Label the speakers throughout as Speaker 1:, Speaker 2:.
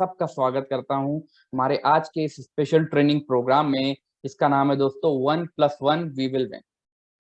Speaker 1: सबका स्वागत करता हूं हमारे आज के इस स्पेशल ट्रेनिंग प्रोग्राम में। इसका नाम है दोस्तों 1+1 वी विल विन।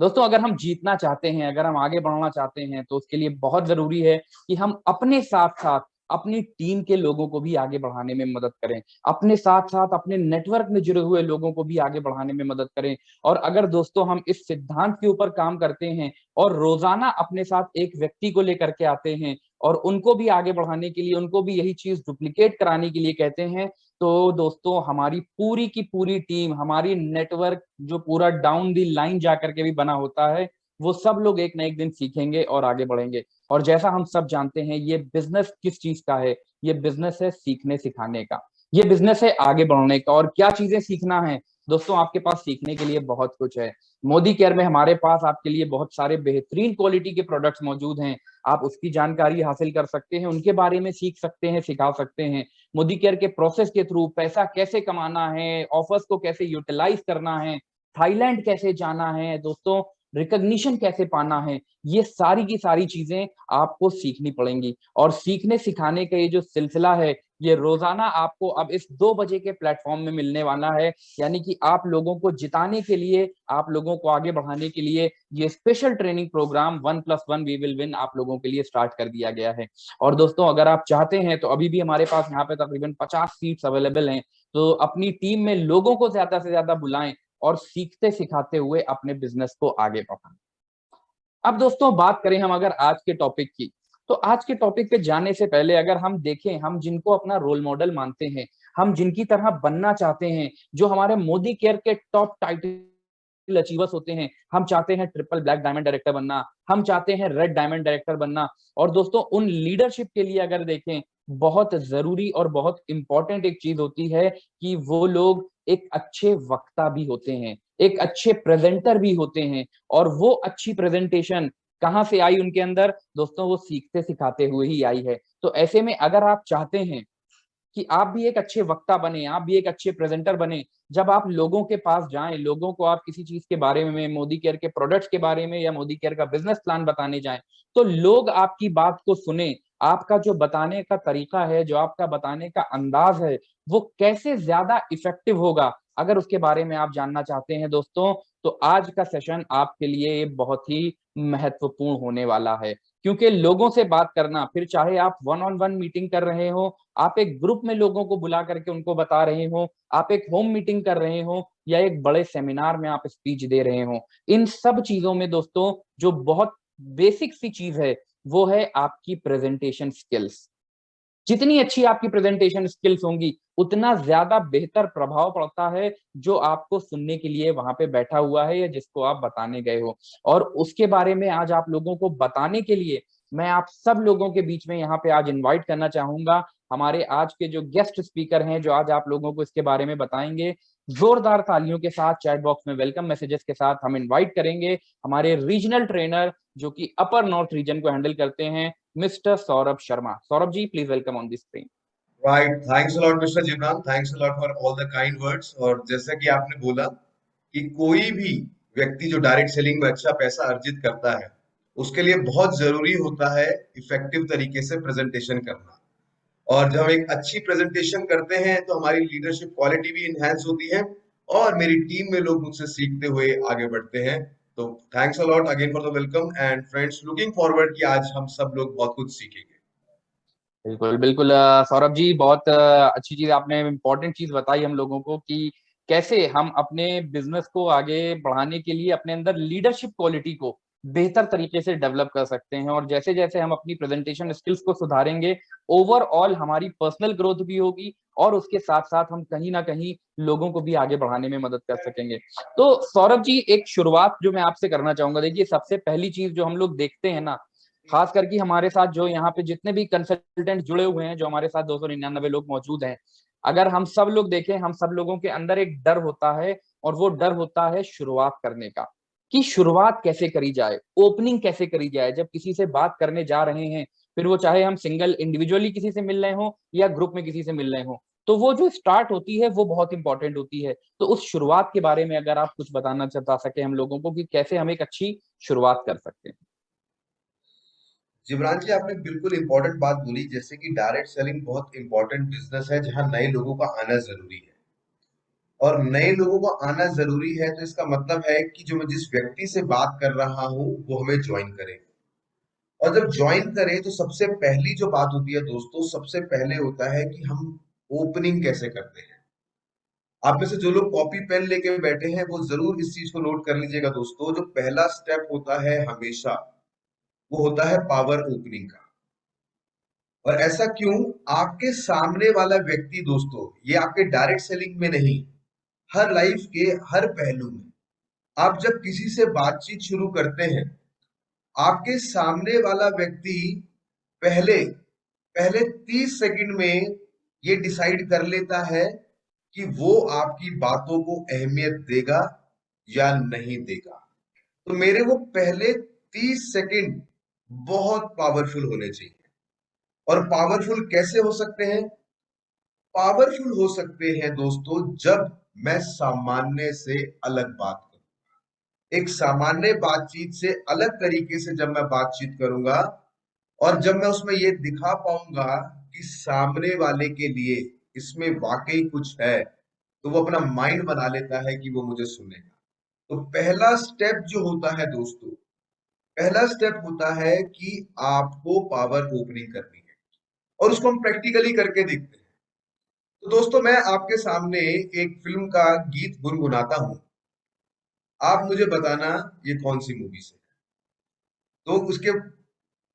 Speaker 1: दोस्तों, अगर हम जीतना चाहते हैं, अगर हम आगे बढ़ना चाहते हैं, तो उसके लिए बहुत जरूरी है कि हम अपने साथ साथ अपनी टीम के लोगों को भी आगे बढ़ाने में मदद करें, अपने साथ साथ अपने नेटवर्क में जुड़े हुए लोगों को भी आगे बढ़ाने में मदद करें। और अगर दोस्तों हम इस सिद्धांत के ऊपर काम करते हैं और रोजाना अपने साथ एक व्यक्ति को लेकर के आते हैं और उनको भी आगे बढ़ाने के लिए, उनको भी यही चीज डुप्लीकेट कराने के लिए कहते हैं, तो दोस्तों हमारी पूरी की पूरी टीम, हमारी नेटवर्क जो पूरा डाउन दी लाइन जाकर के भी बना होता है, वो सब लोग एक न एक दिन सीखेंगे और आगे बढ़ेंगे। और जैसा हम सब जानते हैं, ये बिजनेस किस चीज का है? ये बिजनेस है सीखने सिखाने का, ये बिजनेस है आगे बढ़ने का। और क्या चीजें सीखना है दोस्तों? आपके पास सीखने के लिए बहुत कुछ है। मोदी केयर में हमारे पास आपके लिए बहुत सारे बेहतरीन क्वालिटी के प्रोडक्ट्स मौजूद हैं। आप उसकी जानकारी हासिल कर सकते हैं, उनके बारे में सीख सकते हैं, सिखा सकते हैं। मोदी केयर के प्रोसेस के थ्रू पैसा कैसे कमाना है, ऑफर्स को कैसे यूटिलाइज करना है, थाईलैंड कैसे जाना है दोस्तों, रिकॉग्निशन कैसे पाना है, ये सारी की सारी चीजें आपको सीखनी पड़ेंगी। और सीखने सिखाने का ये जो सिलसिला है, ये रोजाना आपको अब इस 2 बजे के प्लेटफॉर्म में मिलने वाला है। यानी कि आप लोगों को जिताने के लिए, आप लोगों को आगे बढ़ाने के लिए ये special training programme 1+1 we will win आप लोगों के लिए स्टार्ट कर दिया गया है। और दोस्तों, अगर आप चाहते हैं तो अभी भी हमारे पास यहाँ पे तकरीबन 50 सीट्स अवेलेबल हैं। तो अपनी टीम में लोगों को ज्यादा से ज्यादा बुलाएं और सीखते सिखाते हुए अपने बिजनेस को आगे बढ़ाएं। अब दोस्तों बात करें हम अगर आज के टॉपिक की, तो आज के टॉपिक पे जाने से पहले अगर हम देखें, हम जिनको अपना रोल मॉडल मानते हैं, हम जिनकी तरह बनना चाहते हैं, जो हमारे मोदी केयर के टॉप टाइटल अचीवर्स होते हैं, हम चाहते हैं ट्रिपल ब्लैक डायमंड डायरेक्टर बनना, हम चाहते हैं रेड डायमंड डायरेक्टर बनना। और दोस्तों, उन लीडरशिप के लिए अगर देखें, बहुत जरूरी और बहुत इंपॉर्टेंट एक चीज होती है कि वो लोग एक अच्छे वक्ता भी होते हैं, एक अच्छे प्रेजेंटर भी होते हैं। और वो अच्छी प्रेजेंटेशन कहाँ से आई उनके अंदर दोस्तों? वो सीखते सिखाते हुए ही आई है। तो ऐसे में अगर आप चाहते हैं कि आप भी एक अच्छे वक्ता बने, आप भी एक अच्छे प्रेजेंटर बने, जब आप लोगों के पास जाएं, लोगों को आप किसी चीज के बारे में, मोदी केयर के प्रोडक्ट्स के बारे में या मोदी केयर का बिजनेस प्लान बताने जाएं, तो लोग आपकी बात को सुने। आपका जो बताने का तरीका है, जो आपका बताने का अंदाज है, वो कैसे ज्यादा इफेक्टिव होगा, अगर उसके बारे में आप जानना चाहते हैं दोस्तों, तो आज का सेशन आपके लिए बहुत ही महत्वपूर्ण होने वाला है। क्योंकि लोगों से बात करना, फिर चाहे आप वन ऑन वन मीटिंग कर रहे हो, आप एक ग्रुप में लोगों को बुला करके उनको बता रहे हो, आप एक होम मीटिंग कर रहे हो, या एक बड़े सेमिनार में आप स्पीच दे रहे हो, इन सब चीजों में दोस्तों जो बहुत बेसिक सी चीज है, वो है आपकी प्रेजेंटेशन स्किल्स। जितनी अच्छी आपकी प्रेजेंटेशन स्किल्स होंगी, उतना ज्यादा बेहतर प्रभाव पड़ता है जो आपको सुनने के लिए वहां पे बैठा हुआ है या जिसको आप बताने गए हो। और उसके बारे में आज आप लोगों को बताने के लिए मैं आप सब लोगों के बीच में यहाँ पे आज इनवाइट करना चाहूंगा हमारे आज के जो गेस्ट स्पीकर हैं, जो आज आप लोगों को इसके बारे में बताएंगे। जोरदार तालियों के साथ, चैट बॉक्स में वेलकम मैसेजेस के साथ हम इनवाइट करेंगे हमारे रीजनल ट्रेनर, जो कि अपर नॉर्थ रीजन को हैंडल करते हैं, mister Saurabh Sharma. Saurabh ji, please welcome on this screen.
Speaker 2: Right, thanks a lot mister Jibran, thanks a lot for all the kind words. और जैसा कि आपने बोला कि कोई भी व्यक्ति जो डायरेक्ट सेलिंग में अच्छा पैसा अर्जित करता है, उसके लिए बहुत जरूरी होता है इफेक्टिव तरीके से प्रेजेंटेशन करना। और जब हम एक अच्छी प्रेजेंटेशन करते हैं तो हमारी लीडरशिप क्वालिटी भी इनहेंस होती है और मेरी टीम में लोग मुझसे सीखते हुए आगे बढ़ते हैं। तो thanks a lot again for the welcome and friends, looking forward कि आज हम सब लोग बहुत कुछ सीखेंगे।
Speaker 1: बिल्कुल बिल्कुल, सौरभ जी, बहुत अच्छी चीज आपने, इम्पोर्टेंट चीज बताई हम लोगों को कि कैसे हम अपने बिजनेस को आगे बढ़ाने के लिए अपने अंदर लीडरशिप क्वालिटी को बेहतर तरीके से डेवलप कर सकते हैं। और जैसे जैसे हम अपनी प्रेजेंटेशन स्किल्स को सुधारेंगे, ओवरऑल हमारी पर्सनल ग्रोथ भी होगी और उसके साथ साथ हम कहीं ना कहीं लोगों को भी आगे बढ़ाने में मदद कर सकेंगे। तो सौरभ जी, एक शुरुआत जो मैं आपसे करना चाहूंगा, देखिए सबसे पहली चीज जो हम लोग देखते हैं ना, खास करके हमारे साथ जो यहाँ पे जितने भी कंसल्टेंट जुड़े हुए हैं, जो हमारे साथ 299 लोग मौजूद हैं, अगर हम सब लोग देखें, हम सब लोगों के अंदर एक डर होता है, और वो डर होता है शुरुआत करने का, कि शुरुआत कैसे करी जाए, ओपनिंग कैसे करी जाए जब किसी से बात करने जा रहे हैं, फिर वो चाहे हम सिंगल इंडिविजुअली किसी से मिल रहे हो या ग्रुप में किसी से मिल रहे हो, तो वो जो स्टार्ट होती है वो बहुत इंपॉर्टेंट होती है। तो उस शुरुआत के बारे में अगर आप कुछ बताना बता सके हम लोगों को कि कैसे हम एक अच्छी शुरुआत कर सकते हैं।
Speaker 2: जिब्रान जी, आपने बिल्कुल इंपॉर्टेंट बात बोली, जैसे कि डायरेक्ट सेलिंग बहुत इंपॉर्टेंट बिजनेस है जहां नए लोगों का आना जरूरी है। और नए लोगों को आना जरूरी है तो इसका मतलब है कि जो मैं जिस व्यक्ति से बात कर रहा हूं वो हमें ज्वाइन करे। और जब ज्वाइन करे तो सबसे पहली जो बात होती है दोस्तों, सबसे पहले होता है कि हम ओपनिंग कैसे करते हैं। आप में से जो लोग कॉपी पेन लेके बैठे हैं वो जरूर इस चीज को नोट कर लीजिएगा दोस्तों। जो पहला स्टेप होता है हमेशा, वो होता है पावर ओपनिंग का। और ऐसा क्यों? आपके सामने वाला व्यक्ति दोस्तों, ये आपके डायरेक्ट सेलिंग में नहीं, हर लाइफ के हर पहलू में, आप जब किसी से बातचीत शुरू करते हैं, आपके सामने वाला व्यक्ति पहले पहले 30 सेकंड में ये डिसाइड कर लेता है कि वो आपकी बातों को अहमियत देगा या नहीं देगा। तो मेरे वो पहले 30 सेकंड बहुत पावरफुल होने चाहिए। और पावरफुल कैसे हो सकते हैं? पावरफुल हो सकते हैं दोस्तों जब मैं सामान्य से अलग बात करूं। एक सामान्य बातचीत से अलग तरीके से जब मैं बातचीत करूंगा, और जब मैं उसमें ये दिखा पाऊंगा कि सामने वाले के लिए इसमें वाकई कुछ है, तो वो अपना माइंड बना लेता है कि वो मुझे सुनेगा। तो पहला स्टेप जो होता है दोस्तों, पहला स्टेप होता है कि आपको पावर ओपनिंग करनी है। और उसको हम प्रैक्टिकली करके देखते हैं। तो दोस्तों, मैं आपके सामने एक फिल्म का गीत गुनगुनाता हूं। आप मुझे बताना ये कौन सी मूवी से है। तो उसके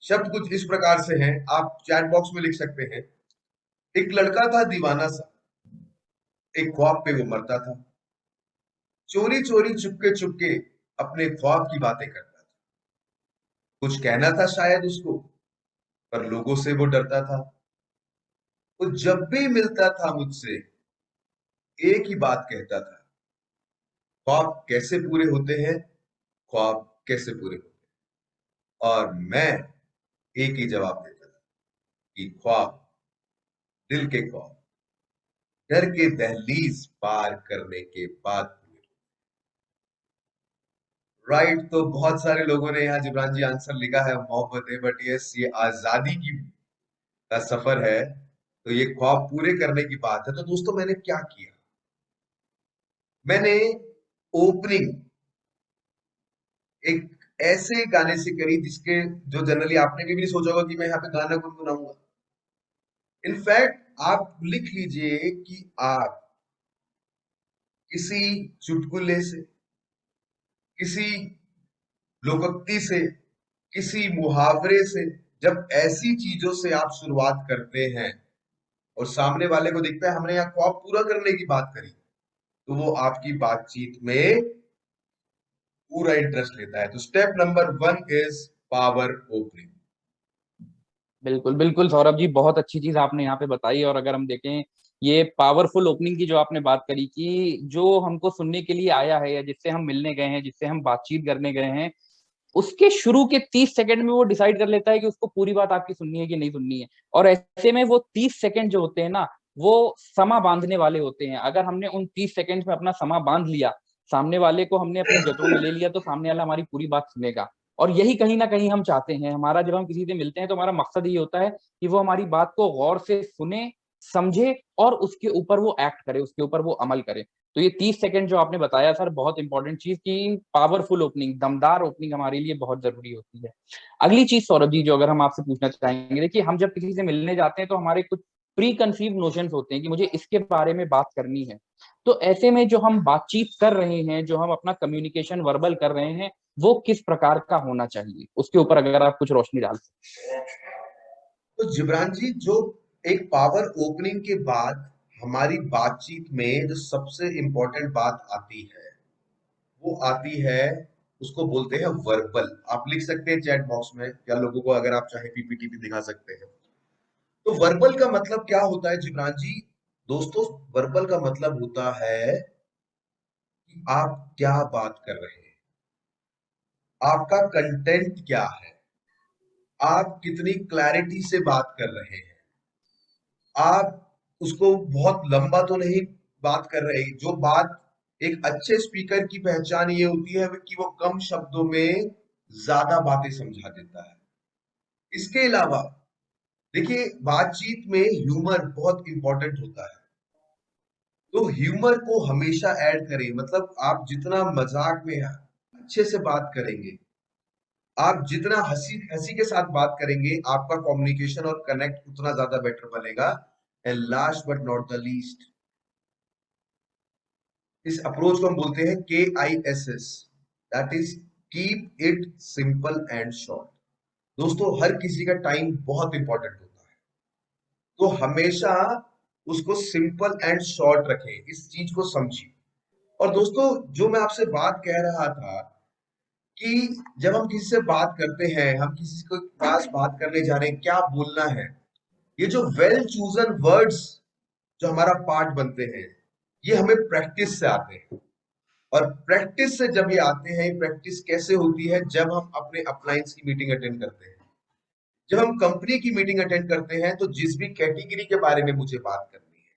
Speaker 2: शब्द कुछ इस प्रकार से हैं, आप चैट बॉक्स में लिख सकते हैं। एक लड़का था दीवाना सा, एक ख्वाब पे वो मरता था, चोरी चोरी चुपके चुपके अपने ख्वाब की बातें करता था। कुछ कहना था शायद उसको, पर लोगों से वो डरता था। वो जब भी मिलता था मुझसे एक ही बात कहता था, ख्वाब कैसे पूरे होते हैं, ख्वाब कैसे पूरे होते हैं। और मैं एक ही जवाब देता था कि ख्वाब, दिल के ख्वाब, डर के दहलीज पार करने के बाद पूरे। राइट, तो बहुत सारे लोगों ने यहाँ जिब्रान जी आंसर लिखा है मोहब्बत है, बट यस, ये आजादी की का सफर है। तो ये ख्वाब पूरे करने की बात है। तो दोस्तों, मैंने क्या किया? मैंने ओपनिंग एक ऐसे गाने से करी जिसके, जो जनरली आपने भी नहीं सोचा होगा कि मैं यहाँ पे गाना गुनगुनाऊंगा। इनफैक्ट आप लिख लीजिए कि आप किसी चुटकुले से, किसी लोकोक्ति से, किसी मुहावरे से, जब ऐसी चीजों से आप शुरुआत करते हैं और सामने वाले को दिखता है हमने यहाँ ख्वाब पूरा करने की बात करी, तो वो आपकी बातचीत में पूरा इंटरेस्ट लेता है। तो step number 1 is power opening.
Speaker 1: बिल्कुल बिल्कुल सौरभ जी, बहुत अच्छी चीज आपने यहाँ पे बताई। और अगर हम देखें, ये पावरफुल ओपनिंग की जो आपने बात करी कि जो हमको सुनने के लिए आया है या जिससे हम मिलने गए हैं, जिससे हम बातचीत करने गए हैं, उसके शुरू के 30 सेकंड में वो डिसाइड कर लेता है कि उसको पूरी बात आपकी सुननी है कि नहीं सुननी है। और ऐसे में वो 30 सेकंड जो होते हैं ना, वो समा बांधने वाले होते हैं। अगर हमने उन 30 सेकंड में अपना समा बांध लिया, सामने वाले को हमने अपनी जटों में ले लिया, तो सामने वाला हमारी पूरी बात सुनेगा। और यही कहीं ना कहीं हम चाहते हैं। हमारा जब हम किसी से मिलते हैं तो हमारा मकसद ये होता है कि वो हमारी बात को गौर से सुने, समझे और उसके ऊपर वो एक्ट करे, उसके ऊपर वो अमल करे। तो ये 30 सेकंड जो आपने बताया सर, बहुत इंपॉर्टेंट चीज की पावरफुल ओपनिंग, दमदार ओपनिंग हमारे लिए बहुत जरूरी होती है। अगली चीज सौरभ जी जो अगर हम आपसे पूछना चाहेंगे, देखिए हम जब किसी से मिलने जाते हैं तो हमारे कुछ प्री कंसीव नोशंस होते हैं कि मुझे इसके बारे में बात करनी है। तो ऐसे में जो हम बातचीत कर रहे हैं, जो हम अपना कम्युनिकेशन वर्बल कर रहे हैं, वो किस प्रकार का होना चाहिए, उसके ऊपर अगर आप कुछ रोशनी डाल सकते।
Speaker 2: तो जिब्रान जी, जो एक पावर ओपनिंग के बाद हमारी बातचीत में जो सबसे इंपॉर्टेंट बात आती है, वो आती है, उसको बोलते हैं वर्बल। आप लिख सकते हैं चैट बॉक्स में, या लोगों को अगर आप चाहे पीपीटी भी दिखा सकते हैं। तो वर्बल का मतलब क्या होता है जिब्रान जी? दोस्तों, वर्बल का मतलब होता है कि आप क्या बात कर रहे हैं, आपका कंटेंट क्या है, आप कितनी क्लैरिटी से बात कर रहे हैं। आप उसको बहुत लंबा तो नहीं बात कर रहे। जो बात, एक अच्छे स्पीकर की पहचान ये होती है कि वो कम शब्दों में ज्यादा बातें समझा देता है। इसके अलावा देखिए, बातचीत में ह्यूमर बहुत इंपॉर्टेंट होता है। तो ह्यूमर को हमेशा ऐड करें, मतलब आप जितना मजाक में अच्छे से बात करेंगे, आप जितना हंसी हंसी के साथ बात करेंगे, आपका कम्युनिकेशन और कनेक्ट उतना ज्यादा बेटर बनेगा। And last but not the least, इस अप्रोच को हम बोलते हैं KISS, that is keep it simple and short. दोस्तों, हर किसी का टाइम बहुत इंपॉर्टेंट होता है, तो हमेशा उसको सिंपल एंड शॉर्ट रखें, इस चीज को समझिए। और दोस्तों, जो मैं आपसे बात कह रहा था कि जब हम किसी से बात करते हैं, हम किसी के पास बात करने जा रहे हैं, क्या बोलना है, ये जो वेल चूजन वर्ड्स जो हमारा पार्ट बनते हैं, ये हमें प्रैक्टिस से आते हैं। और प्रैक्टिस से जब ये आते हैं, प्रैक्टिस कैसे होती है? जब हम अपने अपलाइंस की मीटिंग अटेंड करते हैं, जब हम कंपनी की मीटिंग अटेंड करते हैं, तो जिस भी कैटेगरी के बारे में मुझे बात करनी है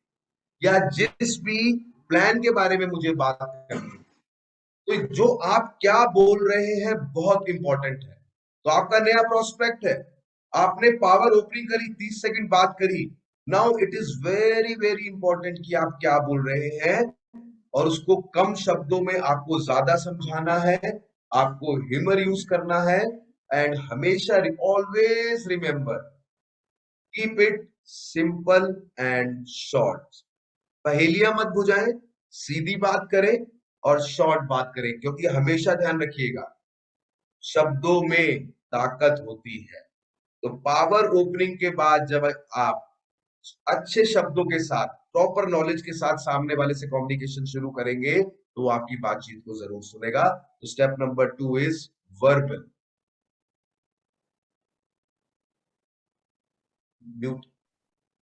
Speaker 2: या जिस भी प्लान के बारे में मुझे बात करनी है, तो जो आप क्या बोल रहे हैं बहुत इंपॉर्टेंट है। तो आपका नया प्रोस्पेक्ट है, आपने पावर ओपनिंग करी, 30 सेकंड बात करी, now it is very very important कि आप क्या बोल रहे हैं, और उसको कम शब्दों में आपको ज्यादा समझाना है, आपको ह्यूमर यूज करना है। एंड हमेशा always remember, keep it simple and short. पहेलियां मत बुझाएं, सीधी बात करें और शॉर्ट बात करें, क्योंकि हमेशा ध्यान रखिएगा, शब्दों में ताकत होती है। तो पावर ओपनिंग के बाद जब आप अच्छे शब्दों के साथ, प्रॉपर नॉलेज के साथ सामने वाले से कम्युनिकेशन शुरू करेंगे, तो वो आपकी बातचीत को जरूर सुनेगा। तो step number 2 is verbal mute.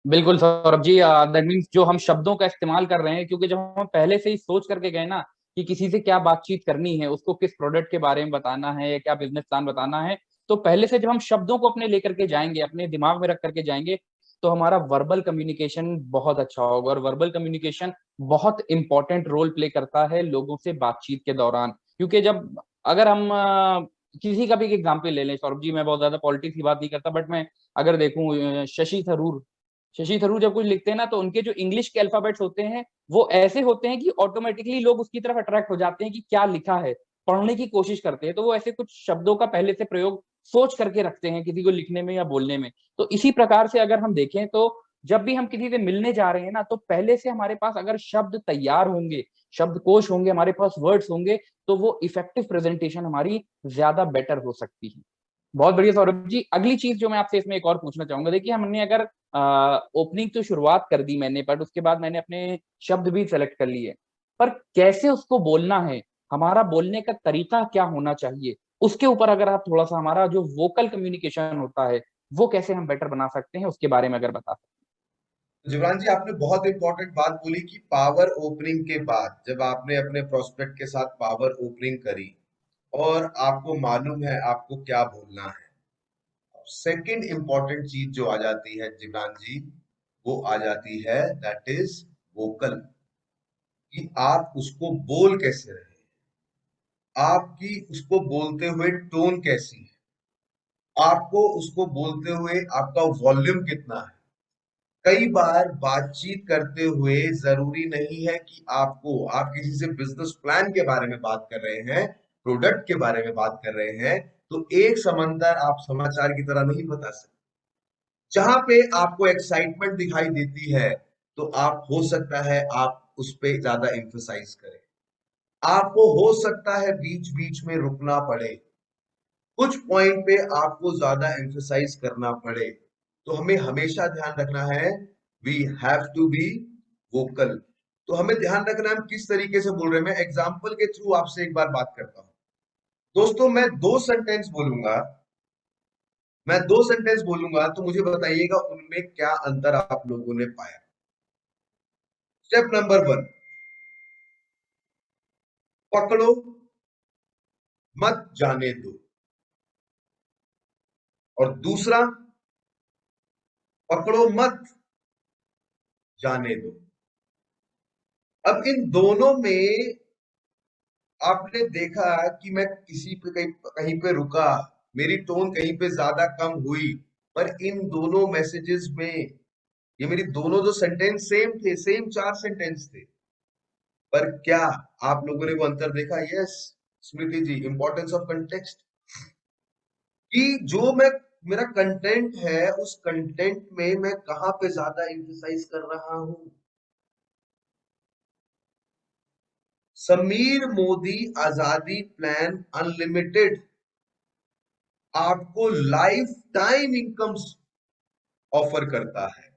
Speaker 1: बिल्कुल सौरभ जी, दैट मीन्स जो हम शब्दों का इस्तेमाल कर रहे हैं, क्योंकि जब हम पहले से ही सोच करके गए ना कि किसी से क्या बातचीत करनी है, उसको किस प्रोडक्ट के बारे में बताना है या क्या बिजनेस प्लान बताना है, तो पहले से जब हम शब्दों को अपने लेकर के जाएंगे, अपने दिमाग में रख करके जाएंगे, तो हमारा वर्बल कम्युनिकेशन बहुत अच्छा होगा। और वर्बल कम्युनिकेशन बहुत इंपॉर्टेंट रोल प्ले करता है लोगों से बातचीत के दौरान। क्योंकि जब अगर हम किसी का भी एग्जाम्पल ले लें सौरभ जी, मैं बहुत ज्यादा पॉलिटिक्स की बात नहीं करता, बट मैं अगर देखूं शशि थरूर जब कुछ लिखते हैं ना, तो उनके जो इंग्लिश के अल्फाबेट्स होते हैं वो ऐसे होते हैं कि ऑटोमेटिकली लोग उसकी तरफ अट्रैक्ट हो जाते हैं कि क्या लिखा है, पढ़ने की कोशिश करते हैं। तो वो ऐसे कुछ शब्दों का पहले से प्रयोग सोच करके रखते हैं किसी को लिखने में या बोलने में। तो इसी प्रकार से अगर हम देखें, तो जब भी हम किसी से मिलने जा रहे हैं ना, तो पहले से हमारे पास अगर शब्द तैयार होंगे, शब्दकोश होंगे, हमारे पास वर्ड्स होंगे, तो वो इफेक्टिव प्रेजेंटेशन हमारी ज्यादा बेटर हो सकती है। बहुत बढ़िया सौरभ जी। अगली चीज जो मैं आपसे इसमें एक और पूछना चाहूंगा, देखिए हमने अगर ओपनिंग तो शुरुआत कर दी मैंने, बट उसके बाद मैंने अपने शब्द भी सेलेक्ट कर लिए, पर कैसे उसको बोलना है, हमारा बोलने का तरीका क्या होना चाहिए, उसके ऊपर अगर आप थोड़ा सा हमारा जो वोकल कम्युनिकेशन होता है वो कैसे हम बेटर बना सकते हैं, उसके बारे में अगर बता सकते
Speaker 2: जिब्रान जी, आपने बहुत इंपॉर्टेंट बात बोली कि पावर ओपनिंग के बाद जब आपने अपने प्रोस्पेक्ट के साथ पावर ओपनिंग करी और आपको मालूम है आपको क्या बोलना है, सेकंड इंपॉर्टेंट चीज जो आ जाती है जिब्रान जी, वो आ जाती है दैट इज वोकल, कि आप उसको बोल कैसे रहे, आपकी उसको बोलते हुए टोन कैसी है, आपको उसको बोलते हुए आपका वॉल्यूम कितना है। कई बार बातचीत करते हुए जरूरी नहीं है कि आप किसी से बिजनेस प्लान के बारे में बात कर रहे हैं, प्रोडक्ट के बारे में बात कर रहे हैं, तो एक समंदर आप समाचार की तरह नहीं बता सकते। जहां पे आपको एक्साइटमेंट दिखाई देती है, तो आप हो सकता है आप उस पे ज्यादा एम्फसाइज करें, आपको हो सकता है बीच बीच में रुकना पड़े, कुछ पॉइंट पे आपको ज्यादा एम्फसाइज करना पड़े। तो हमें हमेशा ध्यान रखना है, we have to be vocal. तो हमें ध्यान रखना है हम किस तरीके से बोल रहे हैं। मैं एग्जाम्पल के थ्रू आपसे एक बार बात करता हूं। दोस्तों, मैं दो सेंटेंस बोलूंगा, तो मुझे बताइएगा उनमें क्या अंतर आप लोगों ने पाया। स्टेप नंबर 1, पकड़ो मत जाने दो। और दूसरा, पकड़ो मत जाने दो। अब इन दोनों में आपने देखा कि मैं किसी पे कहीं कहीं पे रुका, मेरी टोन कहीं पे ज्यादा कम हुई, पर इन दोनों मैसेजेस में ये मेरी दोनों जो सेंटेंस सेम थे, सेम 4 सेंटेंस थे, पर क्या आप लोगों ने वो अंतर देखा? Yes Smriti ji, importance of context, कि जो मैं मेरा कंटेंट है उस कंटेंट में मैं कहां पे ज्यादा एम्फसाइज कर रहा हूं। समीर मोदी आजादी प्लान अनलिमिटेड आपको लाइफ टाइम इनकम्स ऑफर करता है।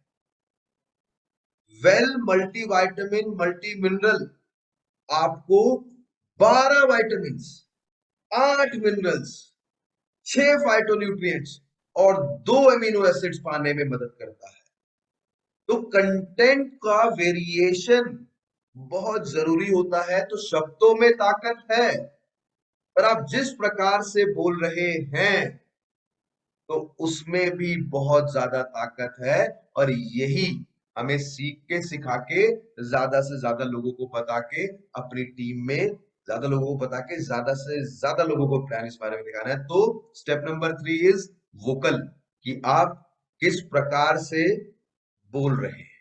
Speaker 2: वेल मल्टीविटामिन मल्टी मिनरल आपको 12 विटामिन्स, 8 मिनरल्स, 6 फाइटोन्यूट्रिएंट्स और 2 एमिनो एसिड्स पाने में मदद करता है। तो कंटेंट का वेरिएशन बहुत जरूरी होता है। तो शब्दों में ताकत है, पर आप जिस प्रकार से बोल रहे हैं तो उसमें भी बहुत ज्यादा ताकत है। और यही हमें सीख के, सिखा के, ज्यादा से ज्यादा लोगों को बता के, अपनी टीम में ज्यादा लोगों को बता के, ज्यादा से ज्यादा लोगों को प्लान इस बारे में दिखाना है। तो स्टेप नंबर 3 इज वोकल, कि आप किस प्रकार से बोल रहे हैं।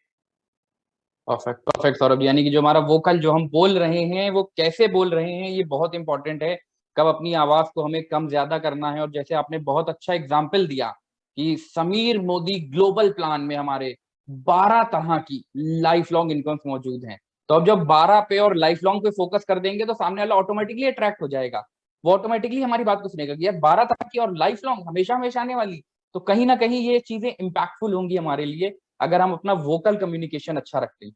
Speaker 1: परफेक्ट परफेक्ट सौरभ, यानी कि जो हमारा वोकल, जो हम बोल रहे हैं वो कैसे बोल रहे हैं, ये बहुत इंपॉर्टेंट है। कब अपनी आवाज को हमें कम ज्यादा करना है। और जैसे आपने बहुत अच्छा एग्जाम्पल दिया कि समीर मोदी ग्लोबल प्लान में हमारे 12 तरह की लाइफ लॉन्ग इनकम्स मौजूद हैं। तो अब जब 12 पे और लाइफ लॉन्ग पे फोकस कर देंगे तो सामने वाला ऑटोमेटिकली अट्रैक्ट हो जाएगा। वो ऑटोमेटिकली हमारी बात को सुनेगा कि यार 12 तरह की और लाइफ लॉन्ग, हमेशा हमेशा आने वाली। तो कहीं ना कहीं ये चीजें इम्पैक्टफुल होंगी हमारे लिए, अगर हम अपना वोकल कम्युनिकेशन अच्छा रखते हैं।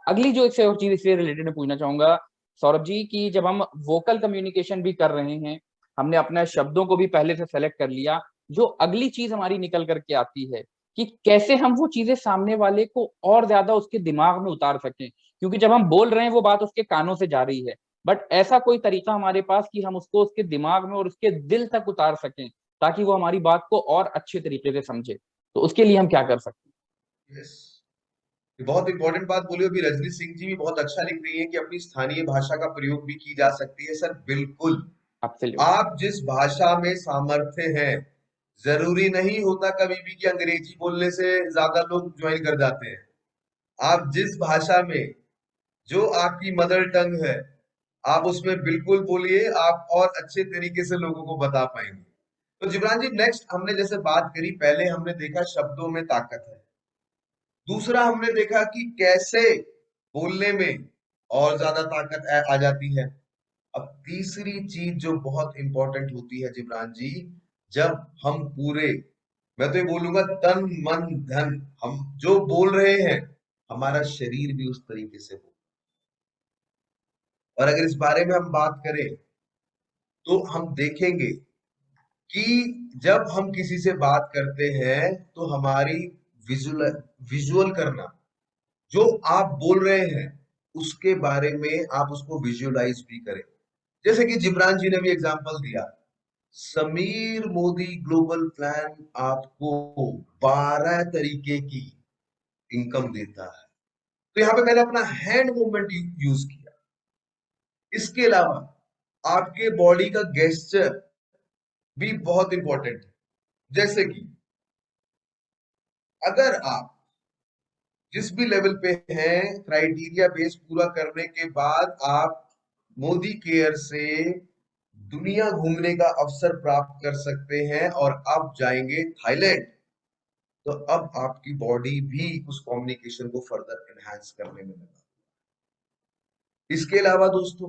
Speaker 1: अगली जो एक और चीज इससे रिलेटेड मैं पूछना चाहूंगा सौरभ जी, कि जब हम वोकल कम्युनिकेशन भी कर रहे हैं, हमने अपने शब्दों को भी पहले से सेलेक्ट कर लिया, जो अगली चीज हमारी निकल करके आती है कि कैसे हम वो चीजें सामने वाले को और ज्यादा उसके दिमाग में उतार सकें। क्योंकि जब हम बोल रहे हैं वो बात उसके कानों से जा रही है, बट ऐसा कोई तरीका हमारे पास कि हम उसको उसके दिमाग में और उसके दिल तक उतार सकें, ताकि वो हमारी बात को और अच्छे तरीके से समझे। तो उसके लिए हम क्या कर सकते
Speaker 2: यस, ये बहुत इंपॉर्टेंट बात बोली। अभी रजनी सिंह जी भी बहुत अच्छा लिख रही है कि अपनी स्थानीय भाषा का प्रयोग भी की जा सकती है। सर बिल्कुल,
Speaker 1: हैं? एब्सोल्युटली।
Speaker 2: आप जिस भाषा में सामर्थ्य है, जरूरी नहीं होता कभी भी कि अंग्रेजी बोलने से ज्यादा लोग ज्वाइन कर जाते हैं। आप जिस भाषा में, जो आपकी मदर टंग है, आप उसमें बिल्कुल बोलिए, आप और अच्छे तरीके से लोगों को बता पाएंगे। तो जिब्रान जी, नेक्स्ट हमने जैसे बात करी, पहले हमने देखा शब्दों में ताकत है, दूसरा हमने देखा कि कैसे बोलने में और ज्यादा ताकत आ जाती है। अब तीसरी चीज जो बहुत इंपॉर्टेंट होती है जिब्रान जी, जब हम पूरे, मैं तो ये बोलूंगा तन मन धन, हम जो बोल रहे हैं, हमारा शरीर भी उस तरीके से हो। और अगर इस बारे में हम बात करें तो हम देखेंगे कि जब हम किसी से बात करते हैं तो हमारी विजुअल विजुअल करना, जो आप बोल रहे हैं उसके बारे में आप उसको विजुअलाइज भी करें। जैसे कि जिब्रान जी ने भी एग्जांपल दिया, समीर मोदी ग्लोबल प्लान आपको 12 तरीके की इनकम देता है। तो यहां पे मैंने अपना हैंड मूवमेंट यूज किया। इसके अलावा आपके बॉडी का गेस्चर भी बहुत इंपॉर्टेंट है। जैसे कि अगर आप जिस भी लेवल पे हैं, क्राइटेरिया बेस पूरा करने के बाद आप मोदी केयर से दुनिया घूमने का अवसर प्राप्त कर सकते हैं और अब जाएंगे थाईलैंड। तो अब आपकी बॉडी भी उस कम्युनिकेशन को फर्दर एनहांस करने में लगा। इसके अलावा दोस्तों,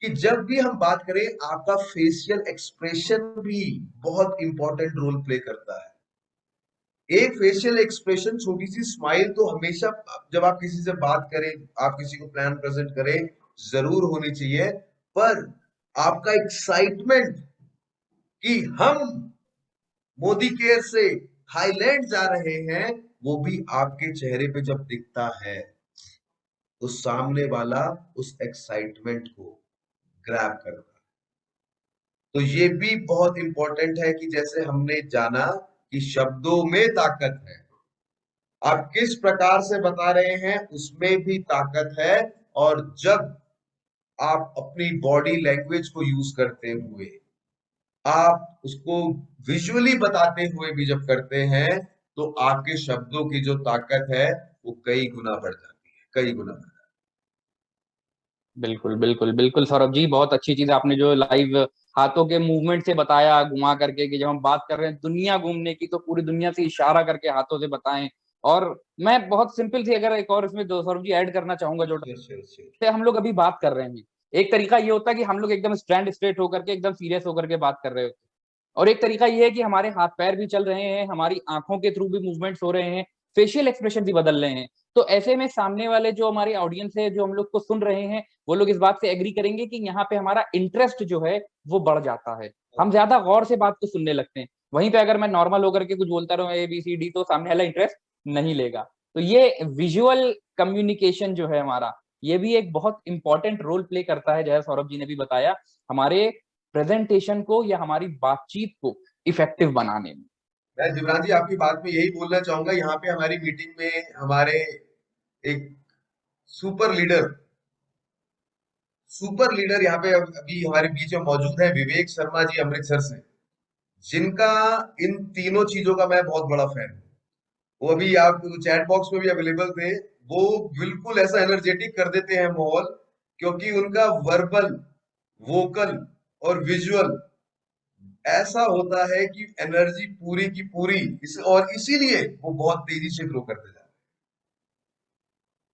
Speaker 2: कि जब भी हम बात करें, आपका फेशियल एक्सप्रेशन भी बहुत इंपॉर्टेंट रोल प्ले करता है। एक फेशियल एक्सप्रेशन, छोटी सी स्माइल तो हमेशा, जब आप किसी से बात करें, आप किसी को प्लान प्रेजेंट करें, जरूर होनी चाहिए। पर आपका एक्साइटमेंट कि हम मोदी केयर से थाईलैंड जा रहे हैं, वो भी आपके चेहरे पे जब दिखता है तो सामने वाला उस एक्साइटमेंट को ग्रैब करता है। तो ये भी बहुत इंपॉर्टेंट है कि जैसे हमने जाना कि शब्दों में ताकत है, आप किस प्रकार से बता रहे हैं उसमें भी ताकत है। और जब आप अपनी बॉडी लैंग्वेज को यूज करते हुए आप उसको विजुअली बताते हुए भी जब करते हैं तो आपके शब्दों की जो ताकत है वो कई गुना बढ़ जाती है, कई गुना बढ़ जाती
Speaker 1: बिल्कुल बिल्कुल बिल्कुल सौरभ जी, बहुत अच्छी चीज आपने जो लाइव हाथों के मूवमेंट से बताया, घुमा करके, कि जब हम बात कर रहे हैं दुनिया घूमने की तो पूरी दुनिया से इशारा करके हाथों से बताएं। और मैं बहुत सिंपल सी अगर एक और इसमें दो सौरभ जी ऐड करना चाहूंगा, जो
Speaker 2: है। Sure sure.
Speaker 1: से हम लोग अभी बात कर रहे हैं, एक तरीका ये होता है कि हम लोग एकदम स्टैंड स्ट्रेट होकर के एकदम सीरियस होकर के बात कर रहे होते हैं, और एक तरीका ये है कि हमारे हाथ पैर भी चल रहे हैं, हमारी आंखों के थ्रू भी मूवमेंट्स हो रहे हैं, फेशियल एक्सप्रेशन भी बदल रहे हैं। तो ऐसे में सामने वाले जो हमारे ऑडियंस है, जो हम लोग को सुन रहे हैं, वो लोग इस बात से एग्री करेंगे कि यहाँ पे हमारा इंटरेस्ट जो है वो बढ़ जाता है, हम ज्यादा गौर से बात को सुनने लगते हैं। वहीं पे अगर मैं नॉर्मल होकर के कुछ बोलता रहूं ABCD, तो सामने वाला इंटरेस्ट नहीं लेगा। तो ये विजुअल कम्युनिकेशन जो है हमारा, ये भी एक बहुत इंपॉर्टेंट रोल प्ले करता है, जैसे सौरभ जी ने भी बताया, हमारे प्रेजेंटेशन को या हमारी बातचीत को इफेक्टिव बनाने में।
Speaker 2: मैं जिमरान जी आपकी बात में यही बोलना चाहूंगा, यहाँ पे हमारी मीटिंग में हमारे एक सुपर लीडर सुपर लीडर यहाँ पे अभी हमारे बीच में मौजूद है, विवेक शर्मा जी अमृतसर से, जिनका इन तीनों चीजों का मैं बहुत बड़ा फैन हूँ। वो अभी आप चैट बॉक्स में भी अवेलेबल थे। वो बिल्कुल ऐसा एनर्जेटिक कर देते हैं माहौल, क्योंकि उनका वर्बल, वोकल और विजुअल ऐसा होता है कि एनर्जी पूरी की पूरी और इसीलिए वो बहुत तेजी से ग्रो करते जा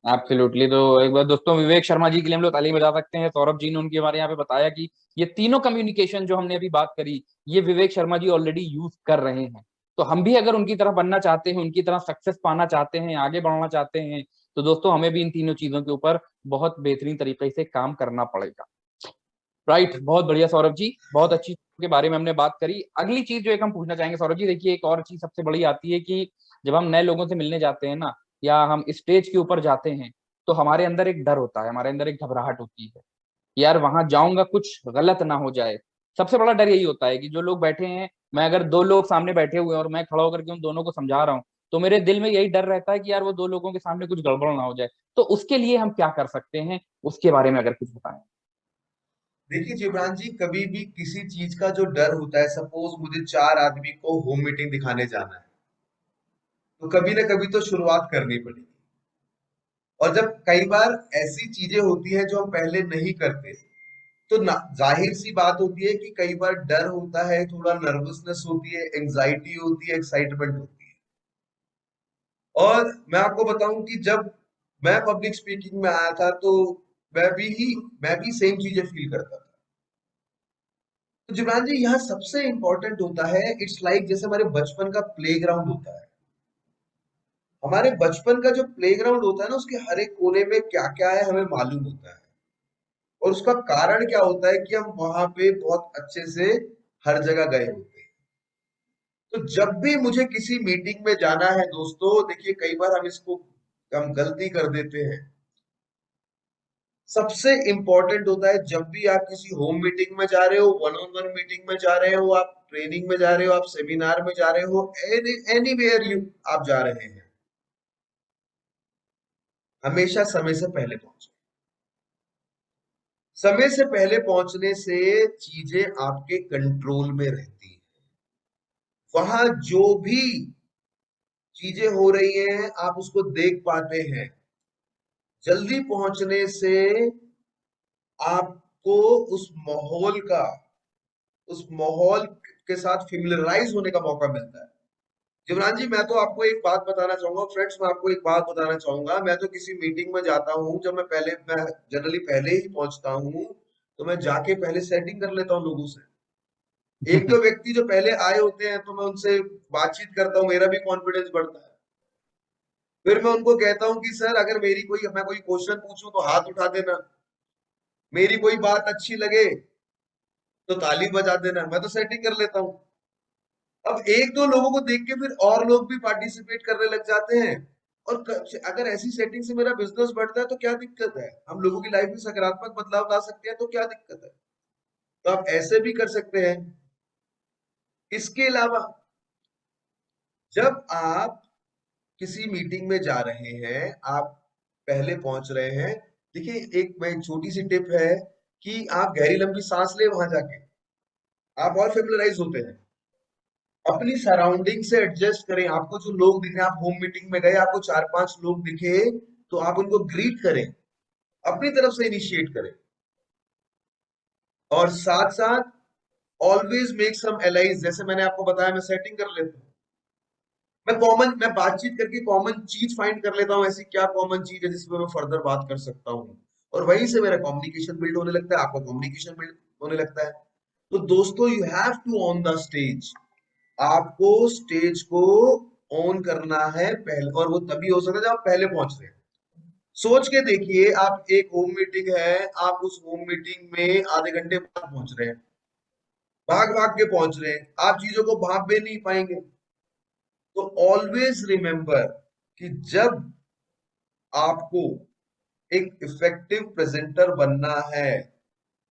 Speaker 1: एब्सोल्युटली। तो एक बार दोस्तों, विवेक शर्मा जी के लिए हम लोग ताली बजा सकते हैं। सौरभ जी ने उनके हमारे यहाँ पे बताया कि ये तीनों कम्युनिकेशन जो हमने अभी बात करी, ये विवेक शर्मा जी ऑलरेडी यूज कर रहे हैं। तो हम भी अगर उनकी तरह बनना चाहते हैं, उनकी तरह सक्सेस पाना चाहते हैं, आगे बढ़ना चाहते हैं, तो दोस्तों हमें भी इन तीनों चीजों के ऊपर बहुत बेहतरीन तरीके से काम करना पड़ेगा। राइट, बहुत बढ़िया सौरभ जी, बहुत अच्छी चीज़ों के बारे में हमने बात करी। अगली चीज जो एक हम पूछना चाहेंगे सौरभ जी, देखिए एक और चीज सबसे बड़ी आती है कि जब हम नए लोगों से मिलने जाते हैं ना, या हम स्टेज के ऊपर जाते हैं, तो हमारे अंदर एक डर होता है, हमारे अंदर एक घबराहट होती है कि यार वहां जाऊंगा कुछ गलत ना हो जाए। सबसे बड़ा डर यही होता है कि जो लोग बैठे हैं, मैं अगर दो लोग सामने बैठे हुए हैं और मैं खड़ा होकर के उन दोनों को समझा रहा हूँ, तो मेरे दिल में यही डर रहता है कि यार वो दो लोगों के सामने कुछ गड़बड़ ना हो जाए। तो उसके लिए हम क्या कर सकते हैं, उसके बारे में अगर कुछ बताएं।
Speaker 2: देखिए जिब्रान जी, कभी भी किसी चीज का जो डर होता है, सपोज मुझे 4 आदमी को होम मीटिंग दिखाने जाना है, तो कभी ना कभी तो शुरुआत करनी पड़ेगी। और जब कई बार ऐसी चीजें होती हैं जो हम पहले नहीं करते, तो ना जाहिर सी बात होती है कि कई बार डर होता है, थोड़ा नर्वसनेस होती है, एंजाइटी होती है, एक्साइटमेंट होती है। और मैं आपको बताऊं कि जब मैं पब्लिक स्पीकिंग में आया था, तो मैं भी सेम चीजें फील करता था। तो जिब्रान जी, यहाँ सबसे इंपॉर्टेंट होता है, इट्स लाइक जैसे हमारे बचपन का प्लेग्राउंड होता है। हमारे बचपन का जो प्लेग्राउंड होता है ना, उसके हर एक कोने में क्या क्या है हमें मालूम होता है। और उसका कारण क्या होता है कि हम वहां पे बहुत अच्छे से हर जगह गए होते हैं। तो जब भी मुझे किसी मीटिंग में जाना है दोस्तों, देखिए कई बार हम गलती कर देते हैं। सबसे इंपॉर्टेंट होता है, जब भी आप किसी होम मीटिंग में जा रहे हो, वन ऑन वन मीटिंग में जा रहे हो, आप ट्रेनिंग में जा रहे हो, आप सेमिनार में जा रहे हो, एनीवेयर यू आप जा रहे हैं, हमेशा समय से पहले पहुंचे। समय से पहले पहुंचने से चीजें आपके कंट्रोल में रहती हैं। वहां जो भी चीजें हो रही हैं आप उसको देख पाते हैं। जल्दी पहुंचने से आपको उस माहौल का उस माहौल के साथ फेमिलराइज होने का मौका मिलता है। जिमरान जी, मैं तो आपको एक बात बताना चाहूंगा, फ्रेंड्स, मैं आपको एक बात बताना चाहूंगा। मैं तो किसी मीटिंग में जाता हूँ, जब मैं जनरली पहले ही पहुंचता हूँ, तो मैं जाके पहले सेटिंग कर लेता हूँ लोगों से। एक दो व्यक्ति जो पहले आए होते हैं, तो मैं उनसे बातचीत करता हूँ, मेरा भी कॉन्फिडेंस बढ़ता है। फिर मैं उनको कहता हूँ कि सर, अगर मैं कोई क्वेश्चन पूछूं तो हाथ उठा देना, मेरी कोई बात अच्छी लगे तो ताली बजा देना, मैं तो सेटिंग कर लेता हूँ। अब एक दो लोगों को देख के फिर और लोग भी पार्टिसिपेट करने लग जाते हैं। और अगर ऐसी सेटिंग से मेरा बिजनेस बढ़ता है तो क्या दिक्कत है, हम लोगों की लाइफ में सकारात्मक बदलाव ला सकते हैं, तो क्या दिक्कत है। तो आप ऐसे भी कर सकते हैं। इसके अलावा जब आप किसी मीटिंग में जा रहे हैं, आप पहले पहुंच रहे हैं, देखिए एक छोटी सी टिप है कि आप गहरी लंबी सांस ले वहां जाके। आप और फेमिलराइज होते हैं। अपनी सराउंडिंग से एडजस्ट करें। आपको जो लोग दिखे, आप होम मीटिंग में गए, आपको 4-5 लोग दिखे, तो आप उनको ग्रीट करें, अपनी तरफ से इनिशिएट करें। और साथ साथ ऑलवेज मेक सम एलाइज, जैसे मैंने आपको बताया, मैं सेटिंग कर लेता हूँ। मैं बातचीत करके कॉमन चीज फाइंड कर लेता हूँ, ऐसी क्या कॉमन चीज है जिसपे मैं फर्दर बात कर सकता हूँ, और वहीं से मेरा कम्युनिकेशन बिल्ड होने लगता है, आपका कम्युनिकेशन बिल्ड होने लगता है। तो दोस्तों, you have to on the stage. आपको स्टेज को ऑन करना है पहले, और वो तभी हो सकता है जब आप पहले पहुंच रहे हैं। सोच के देखिए, आप एक होम मीटिंग है, आप उस होम मीटिंग में आधे घंटे बाद पहुंच रहे हैं, भाग भाग के पहुंच रहे हैं, आप चीजों को भाग भी नहीं पाएंगे। तो ऑलवेज रिमेंबर कि जब आपको एक इफेक्टिव प्रेजेंटर बनना है,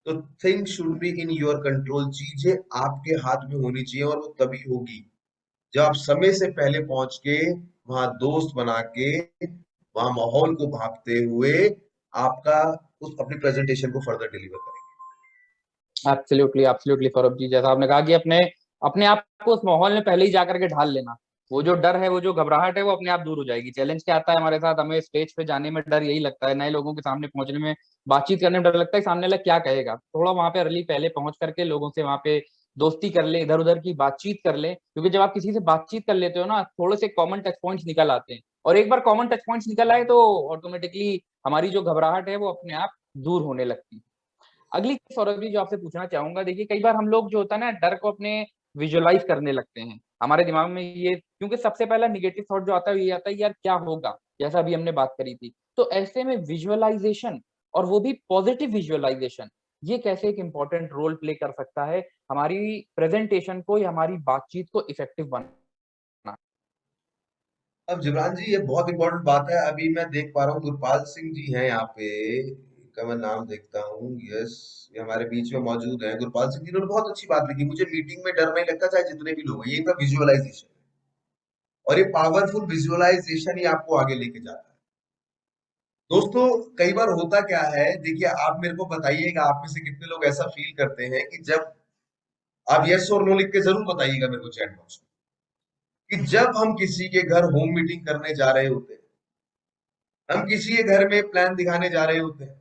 Speaker 2: तो thing should be in your control. चीजें आपके हाथ में होनी चाहिए, और वो तभी होगी जब आप समय से पहले पहुंच के वहां दोस्त बना के, वहां माहौल को भागते हुए आपका उस अपनी प्रेजेंटेशन को फर्दर डिलीवर करेंगे।
Speaker 1: एब्सोल्युटली एब्सोल्युटली सौरभ जी, जैसा आपने कहा कि अपने अपने आप को उस माहौल में पहले ही जाकर के ढाल लेना। वो जो डर है, वो जो घबराहट है, वो अपने आप दूर हो जाएगी। चैलेंज क्या आता है हमारे साथ, हमें स्टेज पे जाने में डर यही लगता है, नए लोगों के सामने पहुंचने में, बातचीत करने में डर लगता है, सामने वाला क्या कहेगा। थोड़ा वहां पे अर्ली पहले पहुंच करके लोगों से वहां पे दोस्ती कर ले, इधर उधर की बातचीत कर ले, क्योंकि जब आप किसी से बातचीत कर लेते हो ना, थोड़े से कॉमन टच पॉइंट्स निकल आते हैं, और एक बार कॉमन टच पॉइंट्स निकल आए तो ऑटोमेटिकली हमारी जो घबराहट है वो अपने आप दूर होने लगती है। अगली चीज सौरभ जी जो आपसे पूछना चाहूंगा, देखिए कई बार हम लोग जो होता है ना, डर को अपने विजुअलाइज करने लगते हैं। हमारे दिमाग में ये, क्योंकि सबसे पहला निगेटिव थॉट जो आता है ये आता है यार क्या होगा, जैसा अभी हमने बात करी थी। तो ऐसे में विजुअलाइजेशन, और वो भी पॉजिटिव विजुअलाइजेशन, ये कैसे एक इंपॉर्टेंट रोल प्ले कर सकता है हमारी प्रेजेंटेशन को या हमारी बातचीत को इफेक्टिव बनाना।
Speaker 2: अब जिब्रान जी, ये बहुत इंपॉर्टेंट बात है। अभी मैं देख पा रहा हूँ गुरपाल सिंह जी हैं यहाँ पे, इनका मैं नाम देखता हूँ। यस, ये हमारे बीच में मौजूद हैं। गुरपाल सिंह जी ने बहुत अच्छी बात लिखी, मुझे मीटिंग में डर नहीं लगता चाहे जितने भी लोग हैं। ये इनका विजुअलाइजेशन है, और ये पावरफुल विजुअलाइजेशन ही आपको आगे लेके जाता है। दोस्तों, कई बार होता क्या है, देखिए आप मेरे को बताइएगा, आप में से कितने लोग ऐसा फील करते हैं कि जब आप यस और नो लिख के जरूर बताइएगा मेरे को चैट बॉक्स में, कि जब हम किसी के घर होम मीटिंग करने जा रहे होते हैं, हम किसी के घर में प्लान दिखाने जा रहे होते हैं,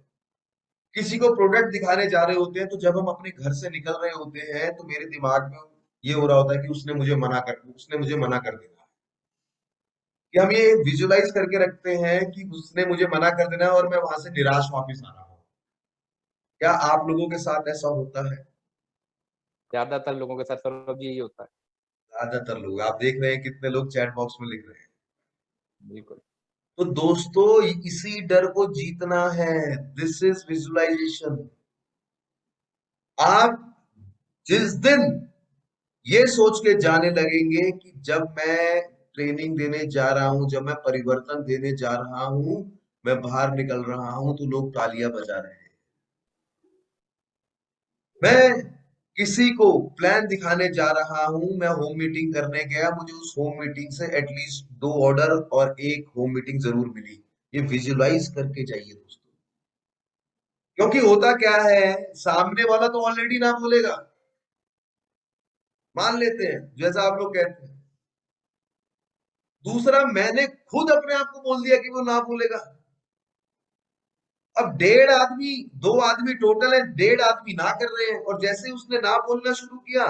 Speaker 2: किसी को प्रोडक्ट दिखाने जा रहे होते हैं, तो जब हम अपने घर से निकल रहे होते हैं, तो मेरे दिमाग में ये हो रहा होता है कि उसने मुझे मना कर देना है। कि हम ये विजुलाइज करके रखते हैं कि उसने मुझे मना कर देना है और मैं वहां से निराश वापस आ रहा हूँ। क्या आप लोगों के साथ ऐसा होता है?
Speaker 1: ज्यादातर लोगों के साथ सौरभ जी यही होता है।
Speaker 2: ज्यादातर लोग, आप देख रहे हैं कितने लोग चैट बॉक्स में लिख रहे हैं।
Speaker 1: बिल्कुल।
Speaker 2: तो दोस्तों, इसी डर को जीतना है। This is visualisation. आप जिस दिन ये सोच के जाने लगेंगे कि जब मैं ट्रेनिंग देने जा रहा हूं, जब मैं परिवर्तन देने जा रहा हूं, मैं बाहर निकल रहा हूं, तो लोग तालियां बजा रहे हैं। मैं किसी को प्लान दिखाने जा रहा हूं, मैं होम मीटिंग करने गया, मुझे उस होम मीटिंग से एटलीस्ट 2 ऑर्डर और एक होम मीटिंग जरूर मिली। ये विजुलाइज करके जाइए दोस्तों। क्योंकि होता क्या है, सामने वाला तो ऑलरेडी ना बोलेगा, मान लेते हैं जैसा आप लोग कहते हैं। दूसरा, मैंने खुद अपने आप को बोल दिया कि वो ना बोलेगा। अब 1.5 आदमी, 2 आदमी टोटल है, 1.5 आदमी ना कर रहे हैं, और जैसे ही उसने ना बोलना शुरू किया,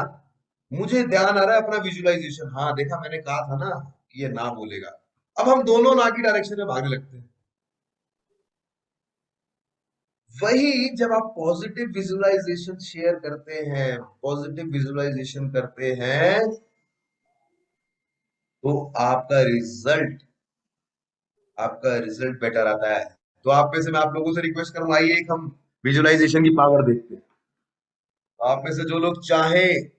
Speaker 2: मुझे ध्यान आ रहा है अपना विजुअलाइजेशन, हाँ देखा मैंने कहा था ना कि ये ना बोलेगा। अब हम दोनों ना की डायरेक्शन में भागने लगते हैं। वही जब आप पॉजिटिव विजुअलाइजेशन शेयर करते हैं, पॉजिटिव विजुअलाइजेशन करते हैं, तो आपका रिजल्ट बेटर आता है। तो आप में से मैं आप लोगों से रिक्वेस्ट करूंगा, आइए एक हम विजुअलाइजेशन की पावर देखते हैं। आप में से जो लोग चाहें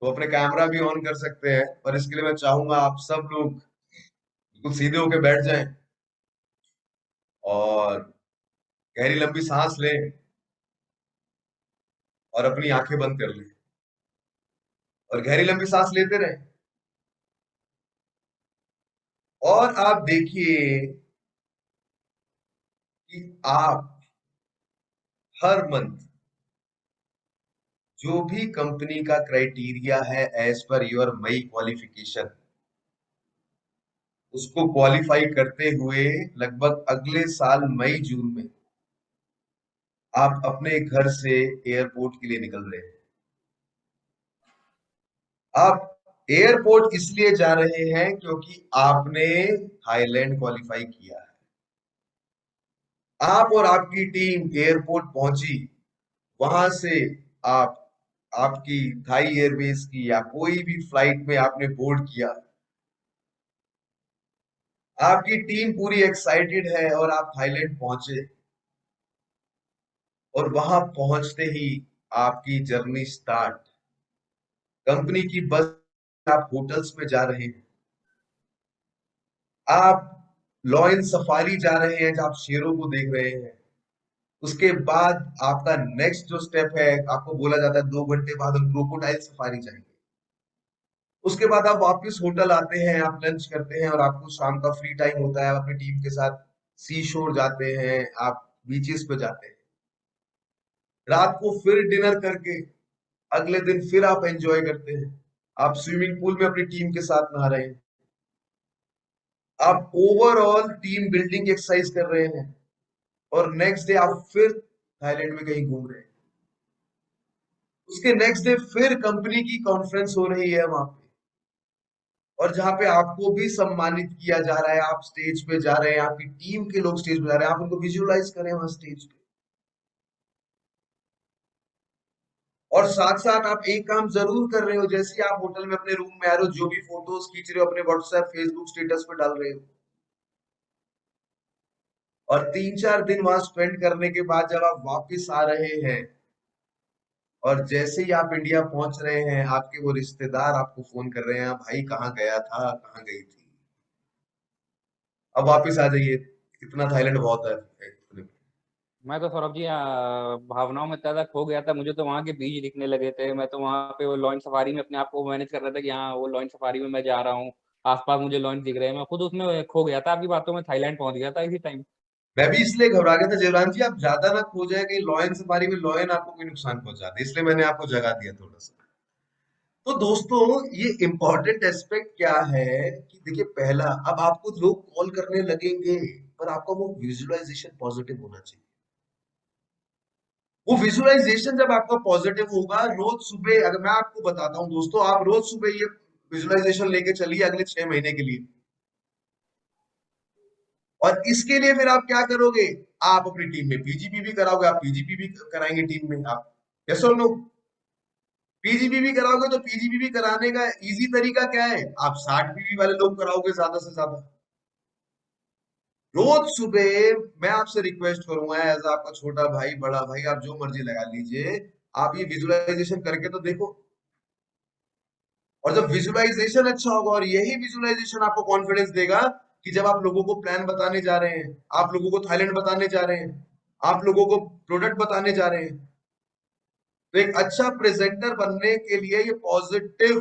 Speaker 2: तो अपने कैमरा भी ऑन कर सकते हैं, और इसके लिए मैं चाहूंगा आप सब लोग बिल्कुल सीधे होकर बैठ जाएं, और गहरी लंबी सांस लें, और अपनी आंखें बंद कर लें, और गहरी लंबी सांस लेते रहें। और आप देखिए कि आप हर मंथ जो भी कंपनी का क्राइटेरिया है as per your my qualification, उसको क्वालिफाई करते हुए लगभग अगले साल मई जून में आप अपने घर से एयरपोर्ट के लिए निकल रहे हैं। आप एयरपोर्ट इसलिए जा रहे हैं क्योंकि आपने थाईलैंड क्वालिफाई किया है। आप और आपकी टीम एयरपोर्ट पहुंची, वहां से आप आपकी थाई एयरवेज की या कोई भी फ्लाइट में आपने बोर्ड किया, आपकी टीम पूरी एक्साइटेड है और आप थाईलैंड पहुंचे, और वहां पहुंचते ही आपकी जर्नी स्टार्ट। कंपनी की बस, आप होटल्स में जा रहे हैं, आप लॉयन सफारी जा रहे हैं जहां आप शेरों को देख रहे हैं। उसके बाद आपका नेक्स्ट जो स्टेप है, आपको बोला जाता है 2 घंटे बाद हम क्रोकोडाइल सफारी जाएंगे। उसके बाद आप वापस होटल आते हैं, आप लंच करते हैं और आपको शाम का फ्री टाइम होता है, आप अपनी टीम के साथ सी शोर जाते हैं, आप बीचेस पे जाते हैं। रात को फिर डिनर करके अगले दिन फिर आप एंजॉय करते हैं, आप स्विमिंग पूल में अपनी टीम के साथ नहा रहे हैं, आप ओवरऑल टीम बिल्डिंग एक्सरसाइज कर रहे हैं, और नेक्स्ट डे आप फिर थाईलैंड में कहीं घूम रहे हैं। उसके नेक्स्ट डे फिर कंपनी की कॉन्फ्रेंस हो रही है वहां पे, और जहां पे आपको भी सम्मानित किया जा रहा है, आप स्टेज पे जा रहे हैं, आपकी टीम के लोग स्टेज पे जा रहे हैं, आप उनको विजुअलाइज करें वहां स्टेज पे। और साथ साथ आप एक काम जरूर कर रहे हो, जैसे ही आप होटल में अपने रूम में आ रहे हो, जो भी फोटोज खींच रहे हो अपने व्हाट्सएप फेसबुक स्टेटस पे डाल रहे हो, और 3-4 दिन वहां स्पेंड करने के बाद जब आप वापिस आ रहे हैं, और जैसे ही आप इंडिया पहुंच रहे हैं, आपके वो रिश्तेदार आपको फोन कर रहे हैं, भाई कहाँ गया था, कहाँ गई थी, अब वापिस आ जाइए, इतना थाईलैंड बहुत है।
Speaker 1: मैं तो सौरभ जी भावनाओं में इतना ज्यादा खो गया था, मुझे तो वहाँ के बीच दिखने लगे थे। मैं तो वहाँ पे वो लॉन्च सफारी में अपने आप को मैनेज कर रहा था कि हाँ वो लॉन्च सफारी में मैं जा रहा हूँ, आसपास मुझे लॉन्च दिख रहे हैं, मैं खुद उसमें खो गया था। आपकी बातों में थाईलैंड पहुंच गया था इसी टाइम।
Speaker 2: मैं भी इसलिए घबरा गया था जीवरान जी, आप ज्यादा ना खो जाए कहीं लॉयन सफारी में लॉयन आपको कोई नुकसान पहुंचा दे, इसलिए मैंने आपको जगा दिया थोड़ा सा। तो दोस्तों, ये इम्पोर्टेंट एस्पेक्ट क्या है कि देखिए, पहला, अब आपको लोग कॉल करने लगेंगे, पर आपका वो विजुअलाइजेशन पॉजिटिव होना चाहिए। वो विजुअलाइजेशन जब आपका पॉजिटिव होगा, रोज सुबह, अगर मैं आपको बताता हूँ दोस्तों, आप रोज सुबह ये विजुअलाइजेशन लेके चलिए अगले 6 महीने के लिए। और इसके लिए फिर आप क्या करोगे, आप अपनी टीम में पीजीपी भी कराओगे, आप पीजीपी भी कराएंगे टीम में, आप, यस और नो? पीजीपी भी कराओगे तो पीजीपी भी कराने का इजी तरीका क्या है, आप 60 पीवी वाले लोग कराओगे ज्यादा से ज्यादा। रोज सुबह मैं आपसे रिक्वेस्ट करूंगा, एज आपका छोटा भाई, बड़ा भाई, आप जो मर्जी लगा लीजिए, आप ये विजुअलाइजेशन करके तो देखो। और जब विजुअलाइजेशन अच्छा होगा, और यही विजुअलाइजेशन आपको कॉन्फिडेंस देगा कि जब आप लोगों को प्लान बताने जा रहे हैं, आप लोगों को थाईलैंड बताने जा रहे हैं, आप लोगों को प्रोडक्ट बताने जा रहे हैं, तो एक अच्छा प्रेजेंटर बनने के लिए ये पॉजिटिव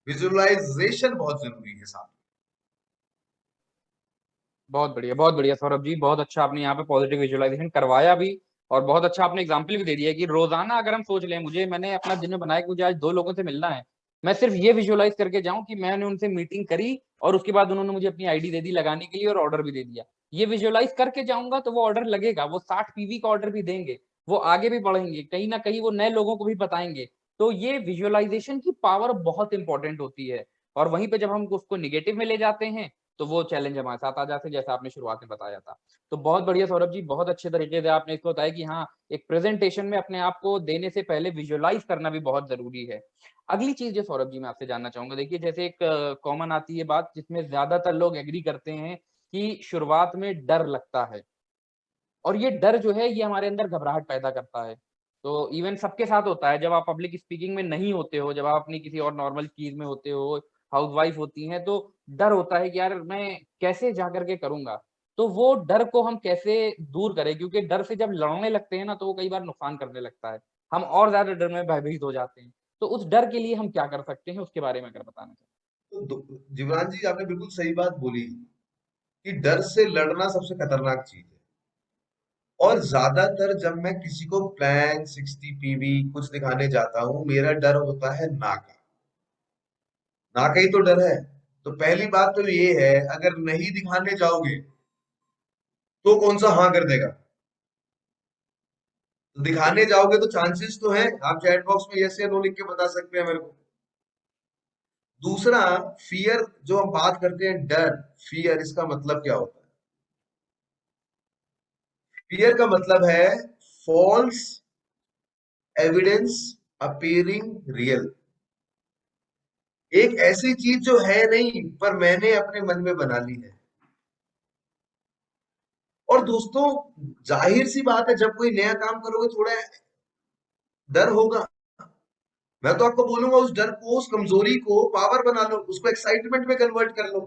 Speaker 2: विजुअलाइजेशन बहुत जरूरी है साहब।
Speaker 1: बहुत बढ़िया सौरभ जी, बहुत अच्छा आपने यहाँ पे पॉजिटिव विजुअलाइजेशन करवाया भी। और बहुत अच्छा आपने एग्जाम्पल भी दे दिया कि रोजाना अगर हम सोच लें, मैंने अपना दिन में बनाया कि मुझे आज 2 लोगों से मिलना है, मैं सिर्फ ये विजुअलाइज करके जाऊं कि मैंने उनसे मीटिंग करी और उसके बाद उन्होंने मुझे अपनी आईडी दे दी लगाने के लिए और ऑर्डर भी दे दिया। ये विजुअलाइज करके जाऊंगा तो वो ऑर्डर लगेगा, वो 60 पीवी का ऑर्डर भी देंगे, वो आगे भी बढ़ेंगे, कहीं ना कहीं वो नए लोगों को भी बताएंगे। तो ये विजुअलाइजेशन की पावर बहुत इंपॉर्टेंट होती है। और वहीं पे जब हम उसको निगेटिव में ले जाते हैं तो वो चैलेंज हमारे साथ आ जाते हैं, जैसा आपने शुरुआत में बताया था। तो बहुत बढ़िया सौरभ जी, बहुत अच्छे तरीके से आपने इसको बताया कि हाँ, एक प्रेजेंटेशन में अपने आप को देने से पहले विजुअलाइज करना भी बहुत जरूरी है। अगली चीज जो सौरभ जी मैं आपसे जानना चाहूंगा, देखिए जैसे एक कॉमन आती है बात जिसमें ज्यादातर लोग एग्री करते हैं कि शुरुआत में डर लगता है, और ये डर जो है ये हमारे अंदर घबराहट पैदा करता है। तो इवन सबके साथ होता है, जब आप पब्लिक स्पीकिंग में नहीं होते हो, जब आप अपनी किसी और नॉर्मल चीज में होते हो, हाउसवाइफ होती हैं, तो डर होता है कि यार मैं कैसे जा करके करूंगा। तो वो डर को हम कैसे दूर करें, क्योंकि डर से जब लड़ने लगते हैं ना तो वो कई बार नुकसान करने लगता है, हम और ज्यादा डर में भयभीत हो जाते हैं। तो उस डर के लिए हम क्या कर सकते हैं, उसके बारे में अगर बताना चाहें।
Speaker 2: जीवरान जी, आपने बिल्कुल सही बात बोली कि डर से लड़ना सबसे खतरनाक चीज है। और ज्यादातर जब मैं किसी को प्लान 60 PV कुछ दिखाने जाता हूं, मेरा डर होता है ना का। ना का ही तो डर है। तो पहली बात तो ये है, अगर नहीं दिखाने जाओगे तो कौन सा हाँ कर देगा। तो दिखाने जाओगे तो चांसेस तो है, आप चैट बॉक्स में यस या नो लिख के बता सकते हैं मेरे को। दूसरा, फियर जो हम बात करते हैं, डर, फियर, इसका मतलब क्या होता है? फियर का मतलब है फॉल्स एविडेंस अपीयरिंग रियल। एक ऐसी चीज जो है नहीं पर मैंने अपने मन में बना ली है। और दोस्तों, जाहिर सी बात है, जब कोई नया काम करोगे थोड़ा डर होगा। मैं तो आपको बोलूंगा, उस डर को, उस कमजोरी को पावर बना लो, उसको एक्साइटमेंट में कन्वर्ट कर लो।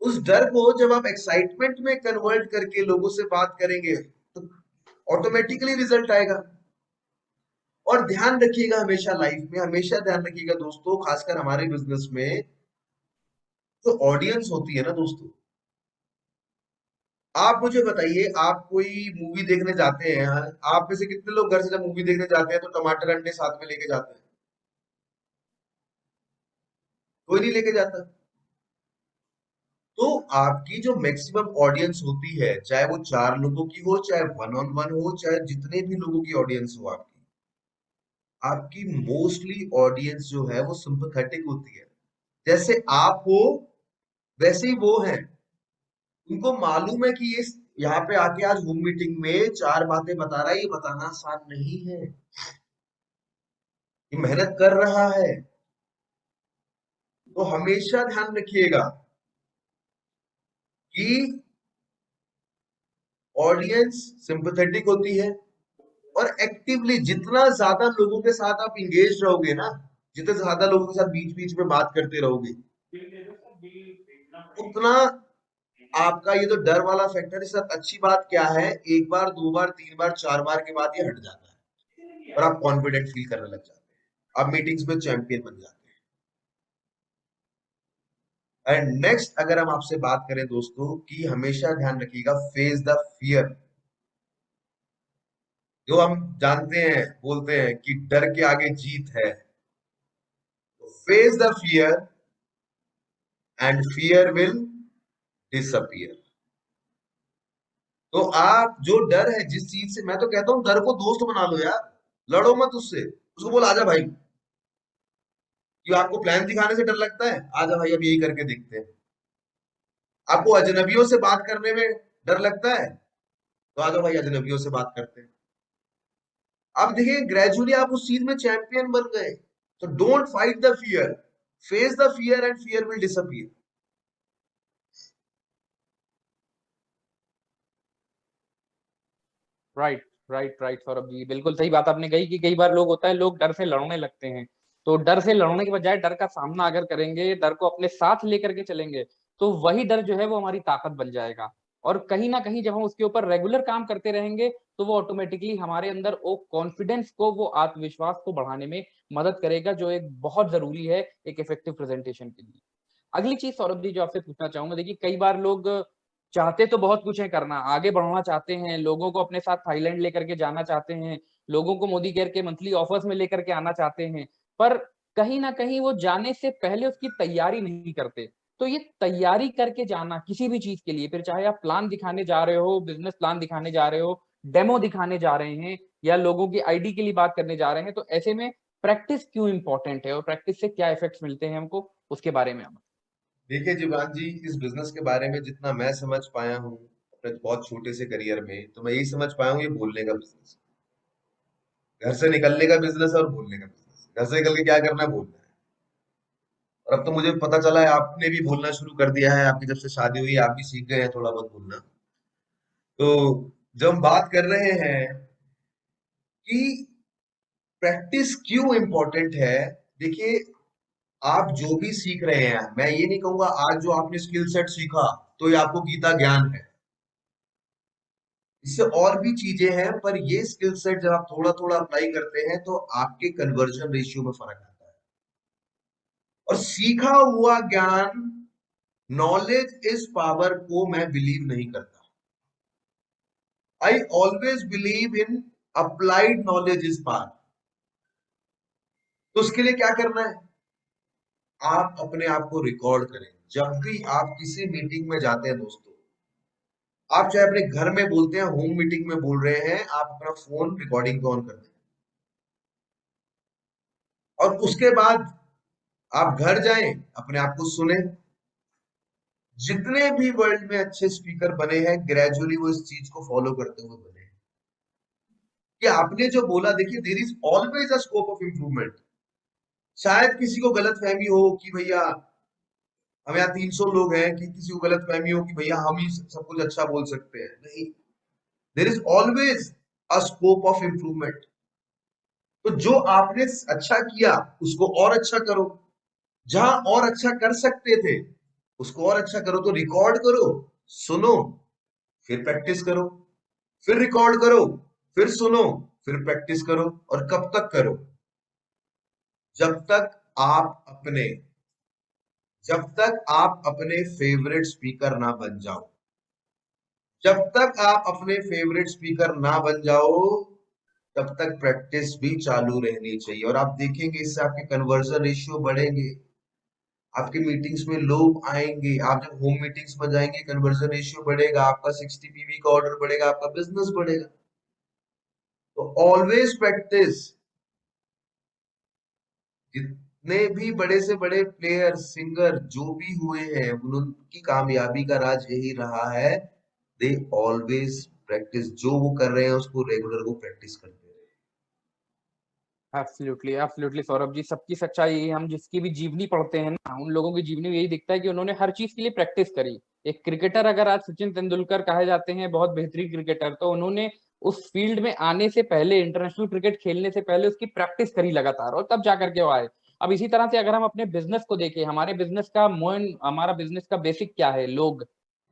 Speaker 2: उस डर को जब आप एक्साइटमेंट में कन्वर्ट करके लोगों से बात करेंगे तो ऑटोमेटिकली रिजल्ट आएगा। और ध्यान रखिएगा, हमेशा लाइफ में हमेशा ध्यान रखिएगा दोस्तों, खासकर हमारे बिजनेस में, तो ऑडियंस होती है ना दोस्तों। आप मुझे बताइए, आप कोई मूवी देखने जाते हैं, आप में से कितने लोग घर से जब मूवी देखने जाते हैं तो टमाटर अंडे साथ में लेके जाते हैं? कोई नहीं लेके जाता। तो आपकी जो मैक्सिमम ऑडियंस होती है, चाहे वो 4 लोगों की हो, चाहे वन ऑन वन हो, चाहे जितने भी लोगों की ऑडियंस हो, आपकी आपकी मोस्टली ऑडियंस जो है वो सिंपैथेटिक होती है। जैसे आप हो वैसे ही वो है। उनको मालूम है कि ये यहाँ पे आके आज होम मीटिंग में 4 बातें बता रहा है, ये बताना आसान नहीं है, ये मेहनत कर रहा है। तो हमेशा ध्यान रखिएगा कि ऑडियंस सिंपैथेटिक होती है। और एक्टिवली जितना ज्यादा लोगों के साथ आप इंगेज रहोगे ना, जितने ज्यादा लोगों के साथ बीच बीच में बात करते रहोगे, उतना आपका ये जो डर वाला फैक्टर, इस साथ अच्छी बात क्या है, एक बार, दो बार, तीन बार, 4 बार के बाद ये हट जाता है और आप कॉन्फिडेंट फील करने लग जाते हैं। आप मीटिंग्स में चैंपियन बन जाते हैं। एंड नेक्स्ट, अगर हम आपसे बात करें दोस्तों, कि हमेशा ध्यान रखिएगा, फेस द फियर। जो हम जानते हैं, बोलते हैं कि डर के आगे जीत है। Face the fear and fear will disappear. तो आप जो डर है, जिस चीज से, मैं तो कहता हूं डर को दोस्त बना लो यार। लड़ो मत उससे, उसको बोल आजा भाई। कि आपको प्लान दिखाने से डर लगता है, आजा भाई अब यही करके देखते हैं। आपको अजनबियों से बात करने में डर लगता है, तो आजा भाई अजनबियों से बात करते हैं। आप देखिए, ग्रेजुअली आप उस चीज में चैंपियन बन गए। तो don't fight the fear, face the fear and fear will disappear.
Speaker 1: Right, right, right Saurabh ji, बिल्कुल सही बात आपने कही कि कई बार लोग होता है, लोग डर से लड़ने लगते हैं। तो डर से लड़ने के बजाय डर का सामना अगर करेंगे, डर को अपने साथ लेकर के चलेंगे, तो वही डर जो है वो हमारी ताकत बन जाएगा। और कहीं ना कहीं जब हम उसके ऊपर रेगुलर काम करते रहेंगे, तो वो ऑटोमेटिकली हमारे अंदर वो कॉन्फिडेंस को, वो आत्मविश्वास को बढ़ाने में मदद करेगा, जो एक बहुत जरूरी है एक इफेक्टिव प्रेजेंटेशन के लिए। अगली चीज सौरभ जी जो आपसे पूछना चाहूंगा, देखिए कई बार लोग चाहते तो बहुत कुछ है करना, आगे बढ़ना चाहते हैं, लोगों को अपने साथ थाईलैंड लेकर के जाना चाहते हैं, लोगों को मोदी केयर के मंथली ऑफर्स में लेकर के आना चाहते हैं, पर कहीं ना कहीं वो जाने से पहले उसकी तैयारी नहीं करते। तो ये तैयारी करके जाना किसी भी चीज के लिए, फिर चाहे आप प्लान दिखाने जा रहे हो, बिजनेस प्लान दिखाने जा रहे हो, डेमो दिखाने जा रहे हैं, या लोगों की आईडी के लिए बात करने जा रहे हैं, तो ऐसे में प्रैक्टिस क्यों इंपॉर्टेंट है और प्रैक्टिस से क्या इफेक्ट्स मिलते हैं हमको, उसके बारे में हम।
Speaker 2: देखिए जीवान जी, इस बिजनेस के बारे में जितना मैं समझ पाया हूँ अपने बहुत छोटे से करियर में, तो मैं यही समझ पाया हूँ, ये बोलने का बिजनेस, घर से निकलने का बिजनेस और बोलने का बिजनेस। घर से निकल के क्या करना है, बोलना है। और अब तो मुझे पता चला है आपने भी बोलना शुरू कर दिया है, आपकी जब से शादी हुई है आप भी सीख गए हैं थोड़ा बहुत बोलना। तो जब हम बात कर रहे हैं कि प्रैक्टिस क्यों इंपॉर्टेंट है, देखिए, आप जो भी सीख रहे हैं, मैं ये नहीं कहूंगा आज जो आपने स्किल सेट सीखा तो ये आपको गीता ज्ञान है। इससे और भी चीजें हैं, पर ये स्किल सेट जब आप थोड़ा थोड़ा अप्लाई करते हैं तो आपके कन्वर्जन रेशियो में फर्क आता है। और सीखा हुआ ज्ञान, नॉलेज इज पावर को मैं बिलीव नहीं करता। I always believe in applied knowledge is power. तो उसके लिए क्या करना है, आप अपने आप को रिकॉर्ड करें। जब भी आप किसी मीटिंग में जाते हैं दोस्तों, आप चाहे अपने घर में बोलते हैं, होम मीटिंग में बोल रहे हैं, आप अपना फोन रिकॉर्डिंग पे ऑन कर दें, और उसके बाद आप घर जाएं, अपने आप को सुने। जितने भी वर्ल्ड में अच्छे स्पीकर बने हैं, ग्रेजुअली वो इस चीज को फॉलो करते हुए बने हैं कि आपने जो बोला, देखिए there is always a scope of improvement. शायद किसी को गलत फहमी हो कि भैया, हम यहाँ 300 लोग हैं, कि किसी को गलत फहमी हो कि भैया हम ही सब कुछ अच्छा बोल सकते हैं। नहीं, there is always a scope of improvement. तो जो आपने अच्छा किया उसको और अच्छा करो, जहां और अच्छा कर सकते थे उसको और अच्छा करो। तो रिकॉर्ड करो, सुनो, फिर प्रैक्टिस करो, फिर रिकॉर्ड करो, फिर सुनो, फिर प्रैक्टिस करो। और कब तक करो, जब तक आप अपने जब तक आप अपने फेवरेट स्पीकर ना बन जाओ। जब तक आप अपने फेवरेट स्पीकर ना बन जाओ, तब तक प्रैक्टिस भी चालू रहनी चाहिए। और आप देखेंगे इससे आपके कन्वर्जन रेशियो बढ़ेंगे, आपकी मीटिंग्स में लोग आएंगे। आप जब होम मीटिंग्स में जाएंगे, कन्वर्जन रेशियो बढ़ेगा, आपका 60 पीवी का ऑर्डर बढ़ेगा, आपका बिजनेस बढ़ेगा। तो ऑलवेज प्रैक्टिस। जितने भी बड़े से बड़े प्लेयर, सिंगर जो भी हुए हैं, उनकी कामयाबी का राज यही रहा है, दे ऑलवेज प्रैक्टिस। जो वो कर रहे हैं उसको रेगुलर वो प्रैक्टिस करते रहे।
Speaker 1: एब्सोल्युटली एब्सोल्युटली सौरभ जी, सबकी सच्चाई यही, हम जिसकी भी जीवनी पढ़ते हैं ना, उन लोगों की जीवनी में यही दिखता है कि उन्होंने हर चीज के लिए प्रैक्टिस करी। एक क्रिकेटर, अगर आज सचिन तेंदुलकर कहे जाते हैं बहुत बेहतरीन क्रिकेटर, तो उन्होंने उस फील्ड में आने से पहले, इंटरनेशनल क्रिकेट खेलने से पहले उसकी प्रैक्टिस करी लगातार, और तब जाकर के वो आए। अब इसी तरह से अगर हम अपने बिजनेस को देखें, हमारा बिजनेस का बेसिक क्या है? लोग।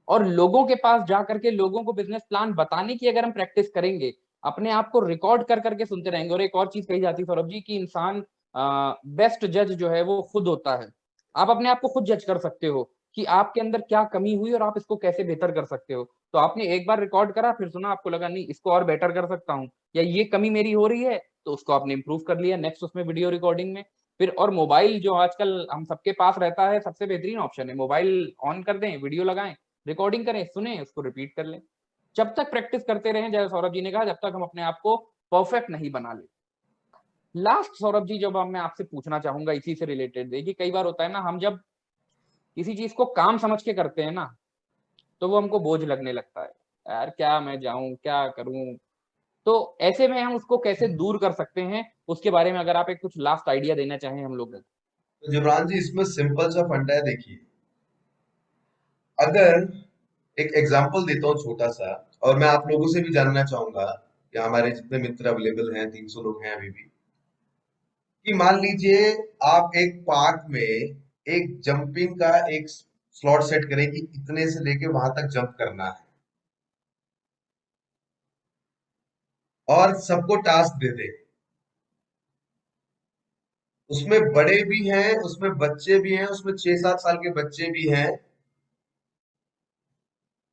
Speaker 1: और लोगों के पास जा करके लोगों को बिजनेस प्लान बताने की अगर हम प्रैक्टिस करेंगे, अपने आप को रिकॉर्ड कर करके सुनते रहेंगे। और एक और चीज कही जाती है सौरभ जी, कि इंसान बेस्ट जज जो है वो खुद होता है। आप अपने आप को खुद जज कर सकते हो कि आपके अंदर क्या कमी हुई और आप इसको कैसे बेहतर कर सकते हो। तो आपने एक बार रिकॉर्ड करा, फिर सुना, आपको लगा नहीं इसको और बेटर कर सकता हूँ, या ये कमी मेरी हो रही है, तो उसको आपने इंप्रूव कर लिया नेक्स्ट उसमें वीडियो रिकॉर्डिंग में। फिर और मोबाइल जो आजकल हम सबके पास रहता है, सबसे बेहतरीन ऑप्शन है। मोबाइल ऑन कर दें, वीडियो लगाएं, रिकॉर्डिंग करें, सुने, उसको रिपीट कर लें। जब तक प्रैक्टिस करते रहें, जैसे सौरभ जी ने कहा, जब तक हम अपने आप को परफेक्ट नहीं बना ले। लास्ट सौरभ जी, जब मैं आपसे पूछना चाहूंगा इसी से रिलेटेड, देखिए कई बार होता है ना, हम जब किसी चीज को काम समझ के करते हैं ना, तो वो हमको बोझ लगने लगता है। यार क्या मैं जाऊं, क्या करूं? तो ऐसे में हम उसको कैसे दूर कर सकते हैं, उसके बारे में अगर आप एक कुछ लास्ट आइडिया देना चाहें हम लोग।
Speaker 2: तो जिब्रान जी, इसमें सिंपल सा फंडा है। देखिए, अगर एक एग्जांपल देता हूँ छोटा सा, और मैं आप लोगों से भी जानना चाहूंगा कि हमारे जितने मित्र अवेलेबल हैं, 300 लोग हैं अभी भी, कि मान लीजिए आप एक पार्क में एक जंपिंग का एक स्लॉट सेट करें कि इतने से लेके वहां तक जंप करना है, और सबको टास्क दे दे। उसमें बड़े भी हैं, उसमें बच्चे भी हैं, उसमें 6-7 साल के बच्चे भी हैं।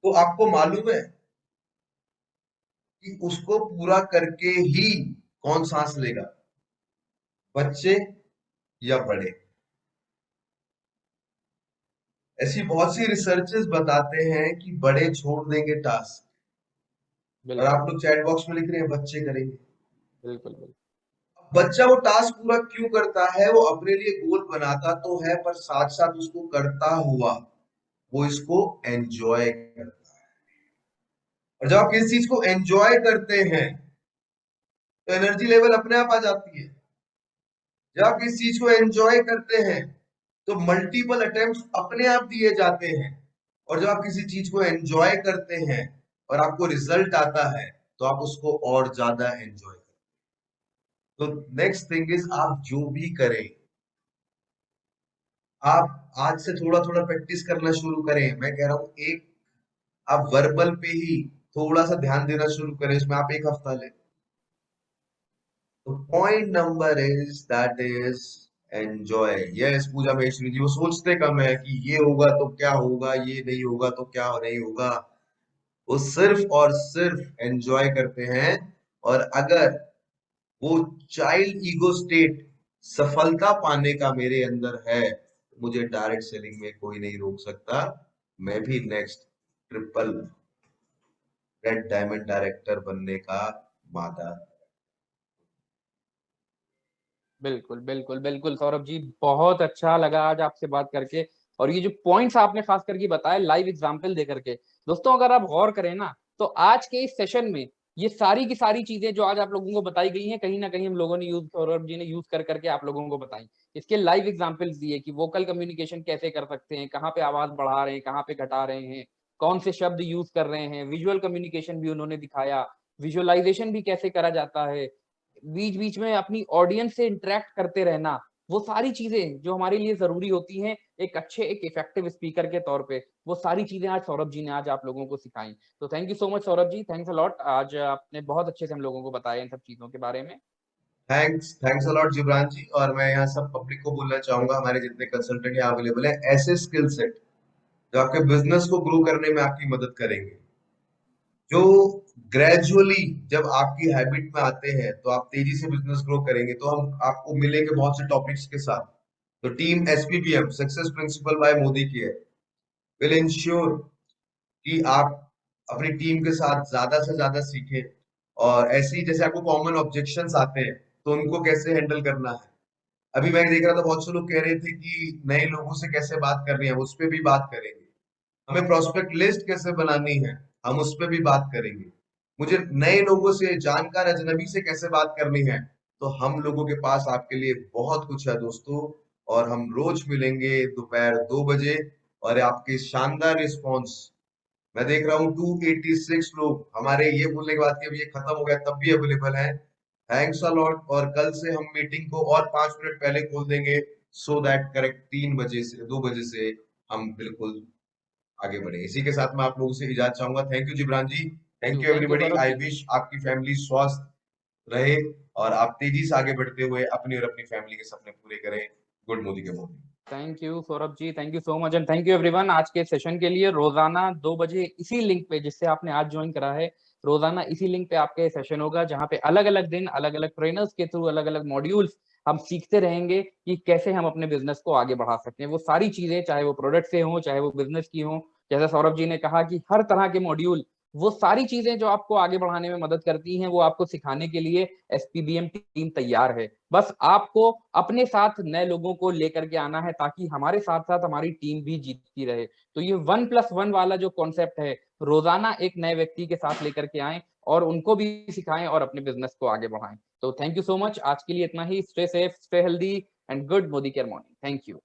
Speaker 2: तो आपको मालूम है कि उसको पूरा करके ही कौन सांस लेगा, बच्चे या बड़े? ऐसी बहुत सी रिसर्चेस बताते हैं कि बड़े छोड़ देंगे टास्क। और
Speaker 1: बिल्कुल
Speaker 2: आप लोग चैट बॉक्स में लिख रहे हैं बच्चे करेंगे।
Speaker 1: बिल्कुल बिल्कुल।
Speaker 2: बच्चा वो टास्क पूरा क्यों करता है? वो अपने लिए गोल बनाता तो है, पर साथ साथ उसको करता हुआ वो इसको एंजॉय करता है। और जब आप किसी चीज को एंजॉय करते हैं, तो एनर्जी लेवल अपने आप आ जाती है। जब आप किसी चीज को एंजॉय करते हैं, तो मल्टीपल अटेम्प्ट्स अपने आप दिए जाते हैं। और जब आप किसी चीज को एंजॉय करते हैं और आपको रिजल्ट आता है, तो आप उसको और ज्यादा एंजॉय करते हैं। तो नेक्स्ट थिंग इज, आप जो भी करें, आप आज से थोड़ा थोड़ा प्रैक्टिस करना शुरू करें। मैं कह रहा हूं, एक आप वर्बल पे ही थोड़ा सा ध्यान देना शुरू करें, इसमें आप एक हफ्ता लें। तो point number is that is enjoy. Yes Puja Maheshwari ji, वो सोचते कम है कि ये होगा तो क्या होगा, ये नहीं होगा तो क्या नहीं होगा। वो सिर्फ और सिर्फ एंजॉय करते हैं। और अगर वो चाइल्ड ईगो स्टेट सफलता पाने का मेरे अंदर है, मुझे डायरेक्ट सेलिंग में कोई नहीं रोक सकता। मैं भी next triple red diamond director बनने का वादा।
Speaker 1: बिल्कुल बिल्कुल बिल्कुल सौरभ जी, बहुत अच्छा लगा आज आपसे बात करके। और ये जो पॉइंट्स आपने खास करके बताए लाइव एग्जांपल दे करके, दोस्तों अगर आप गौर करें ना, तो आज के इस सेशन में ये सारी की सारी चीजें जो आज आप लोगों को बताई गई हैं, कहीं ना कहीं हम लोगों ने यूज, सौरभ जी ने यूज कर करके आप लोगों को बताई। इसके लाइव एग्जाम्पल्स दिए कि वोकल कम्युनिकेशन कैसे कर सकते हैं, कहाँ पे आवाज बढ़ा रहे हैं, कहाँ पे घटा रहे हैं, कौन से शब्द यूज कर रहे हैं, विजुअल कम्युनिकेशन भी उन्होंने दिखाया, विजुअलाइजेशन भी कैसे करा जाता है, बीच बीच में अपनी ऑडियंस से इंटरेक्ट करते रहना, वो सारी चीजें जो हमारे लिए जरूरी होती हैं एक अच्छे एक इफेक्टिव स्पीकर के तौर पे, वो सारी चीजें आज सौरभ जी ने आज आप लोगों को सिखाई। तो thank you so much Saurabh ji, thanks a lot, आज आपने बहुत अच्छे से हम लोगों को बताया इन सब चीजों के बारे में।
Speaker 2: थैंक्स थैंक्स अलॉट जिब्रान जी। और मैं यहाँ सब पब्लिक को बोलना चाहूंगा, हमारे जितने कंसल्टेंट यहाँ अवेलेबल है, ऐसे स्किल सेट जो आपके बिजनेस को ग्रो करने में आपकी मदद करेंगे, जो ग्रेजुअली जब आपकी हैबिट में आते हैं तो आप तेजी से बिजनेस ग्रो करेंगे। तो हम आपको मिलेंगे बहुत से टॉपिक्स के साथ। तो team SPBM success principle by Modi की है, विल इंश्योर कि आप अपनी टीम के साथ ज्यादा से ज्यादा सीखें। और ऐसे ही जैसे आपको कॉमन ऑब्जेक्शंस आते हैं तो उनको कैसे हैंडल करना है। अभी मैं देख रहा था बहुत से लोग कह रहे थे कि नए लोगों से कैसे बात करनी है, उस पर भी बात करेंगे। हमें प्रोस्पेक्ट लिस्ट कैसे बनानी है, हम उस पर भी बात करेंगे। मुझे नए लोगों से, जानकार अजनबी से कैसे बात करनी है, तो हम लोगों के पास आपके लिए बहुत कुछ है दोस्तों। और हम रोज मिलेंगे दोपहर 2 बजे। और आपके शानदार रिस्पॉन्स, मैं देख रहा हूँ 286 लोग हमारे ये बोलने के बाद कि अब ये खत्म हो गया तब भी अवेलेबल है। Thanks a lot. और कल से हम मीटिंग को और 5 मिनट पहले खोल देंगे, सो दैट करेक्ट 3 बजे से 2 बजे से हम बिल्कुल आगे बढ़े। इसी के साथ मैं आप लोगों से इजाजत चाहूंगा। Thank you Jibran ji, thank you
Speaker 1: thank you
Speaker 2: everybody.
Speaker 1: Saurabh
Speaker 2: आई
Speaker 1: जी।
Speaker 2: विश आपकी फैमिली स्वस्थ रहे और आप तेजी से आगे बढ़ते हुए अपनी और अपनी फैमिली के सपने पूरे करें। गुड मोदी के Modi.
Speaker 1: Thank you Saurabh ji, thank you so much, and thank you everyone. आज के सेशन के लिए रोजाना 2 बजे इसी लिंक पे जिससे आपने आज ज्वाइन करा है, रोजाना इसी लिंक पे आपके सेशन होगा, जहाँ पे अलग अलग दिन अलग अलग ट्रेनर्स के थ्रू अलग अलग मॉड्यूल्स हम सीखते रहेंगे कि कैसे हम अपने बिजनेस को आगे बढ़ा सकते हैं। वो सारी चीजें चाहे वो प्रोडक्ट से हो, चाहे वो बिजनेस की हो, जैसा सौरभ जी ने कहा कि हर तरह के मॉड्यूल, वो सारी चीजें जो आपको आगे बढ़ाने में मदद करती हैं, वो आपको सिखाने के लिए एसपीबीएम टीम तैयार है। बस आपको अपने साथ नए लोगों को लेकर के आना है, ताकि हमारे साथ साथ हमारी टीम भी जीतती रहे। तो ये 1+1 वाला जो कॉन्सेप्ट है, रोजाना एक नए व्यक्ति के साथ लेकर के आएं और उनको भी सिखाएं और अपने बिजनेस को आगे बढ़ाएं। तो थैंक यू सो मच, आज के लिए इतना ही। Stay safe, stay healthy and good Modi care morning. Thank you.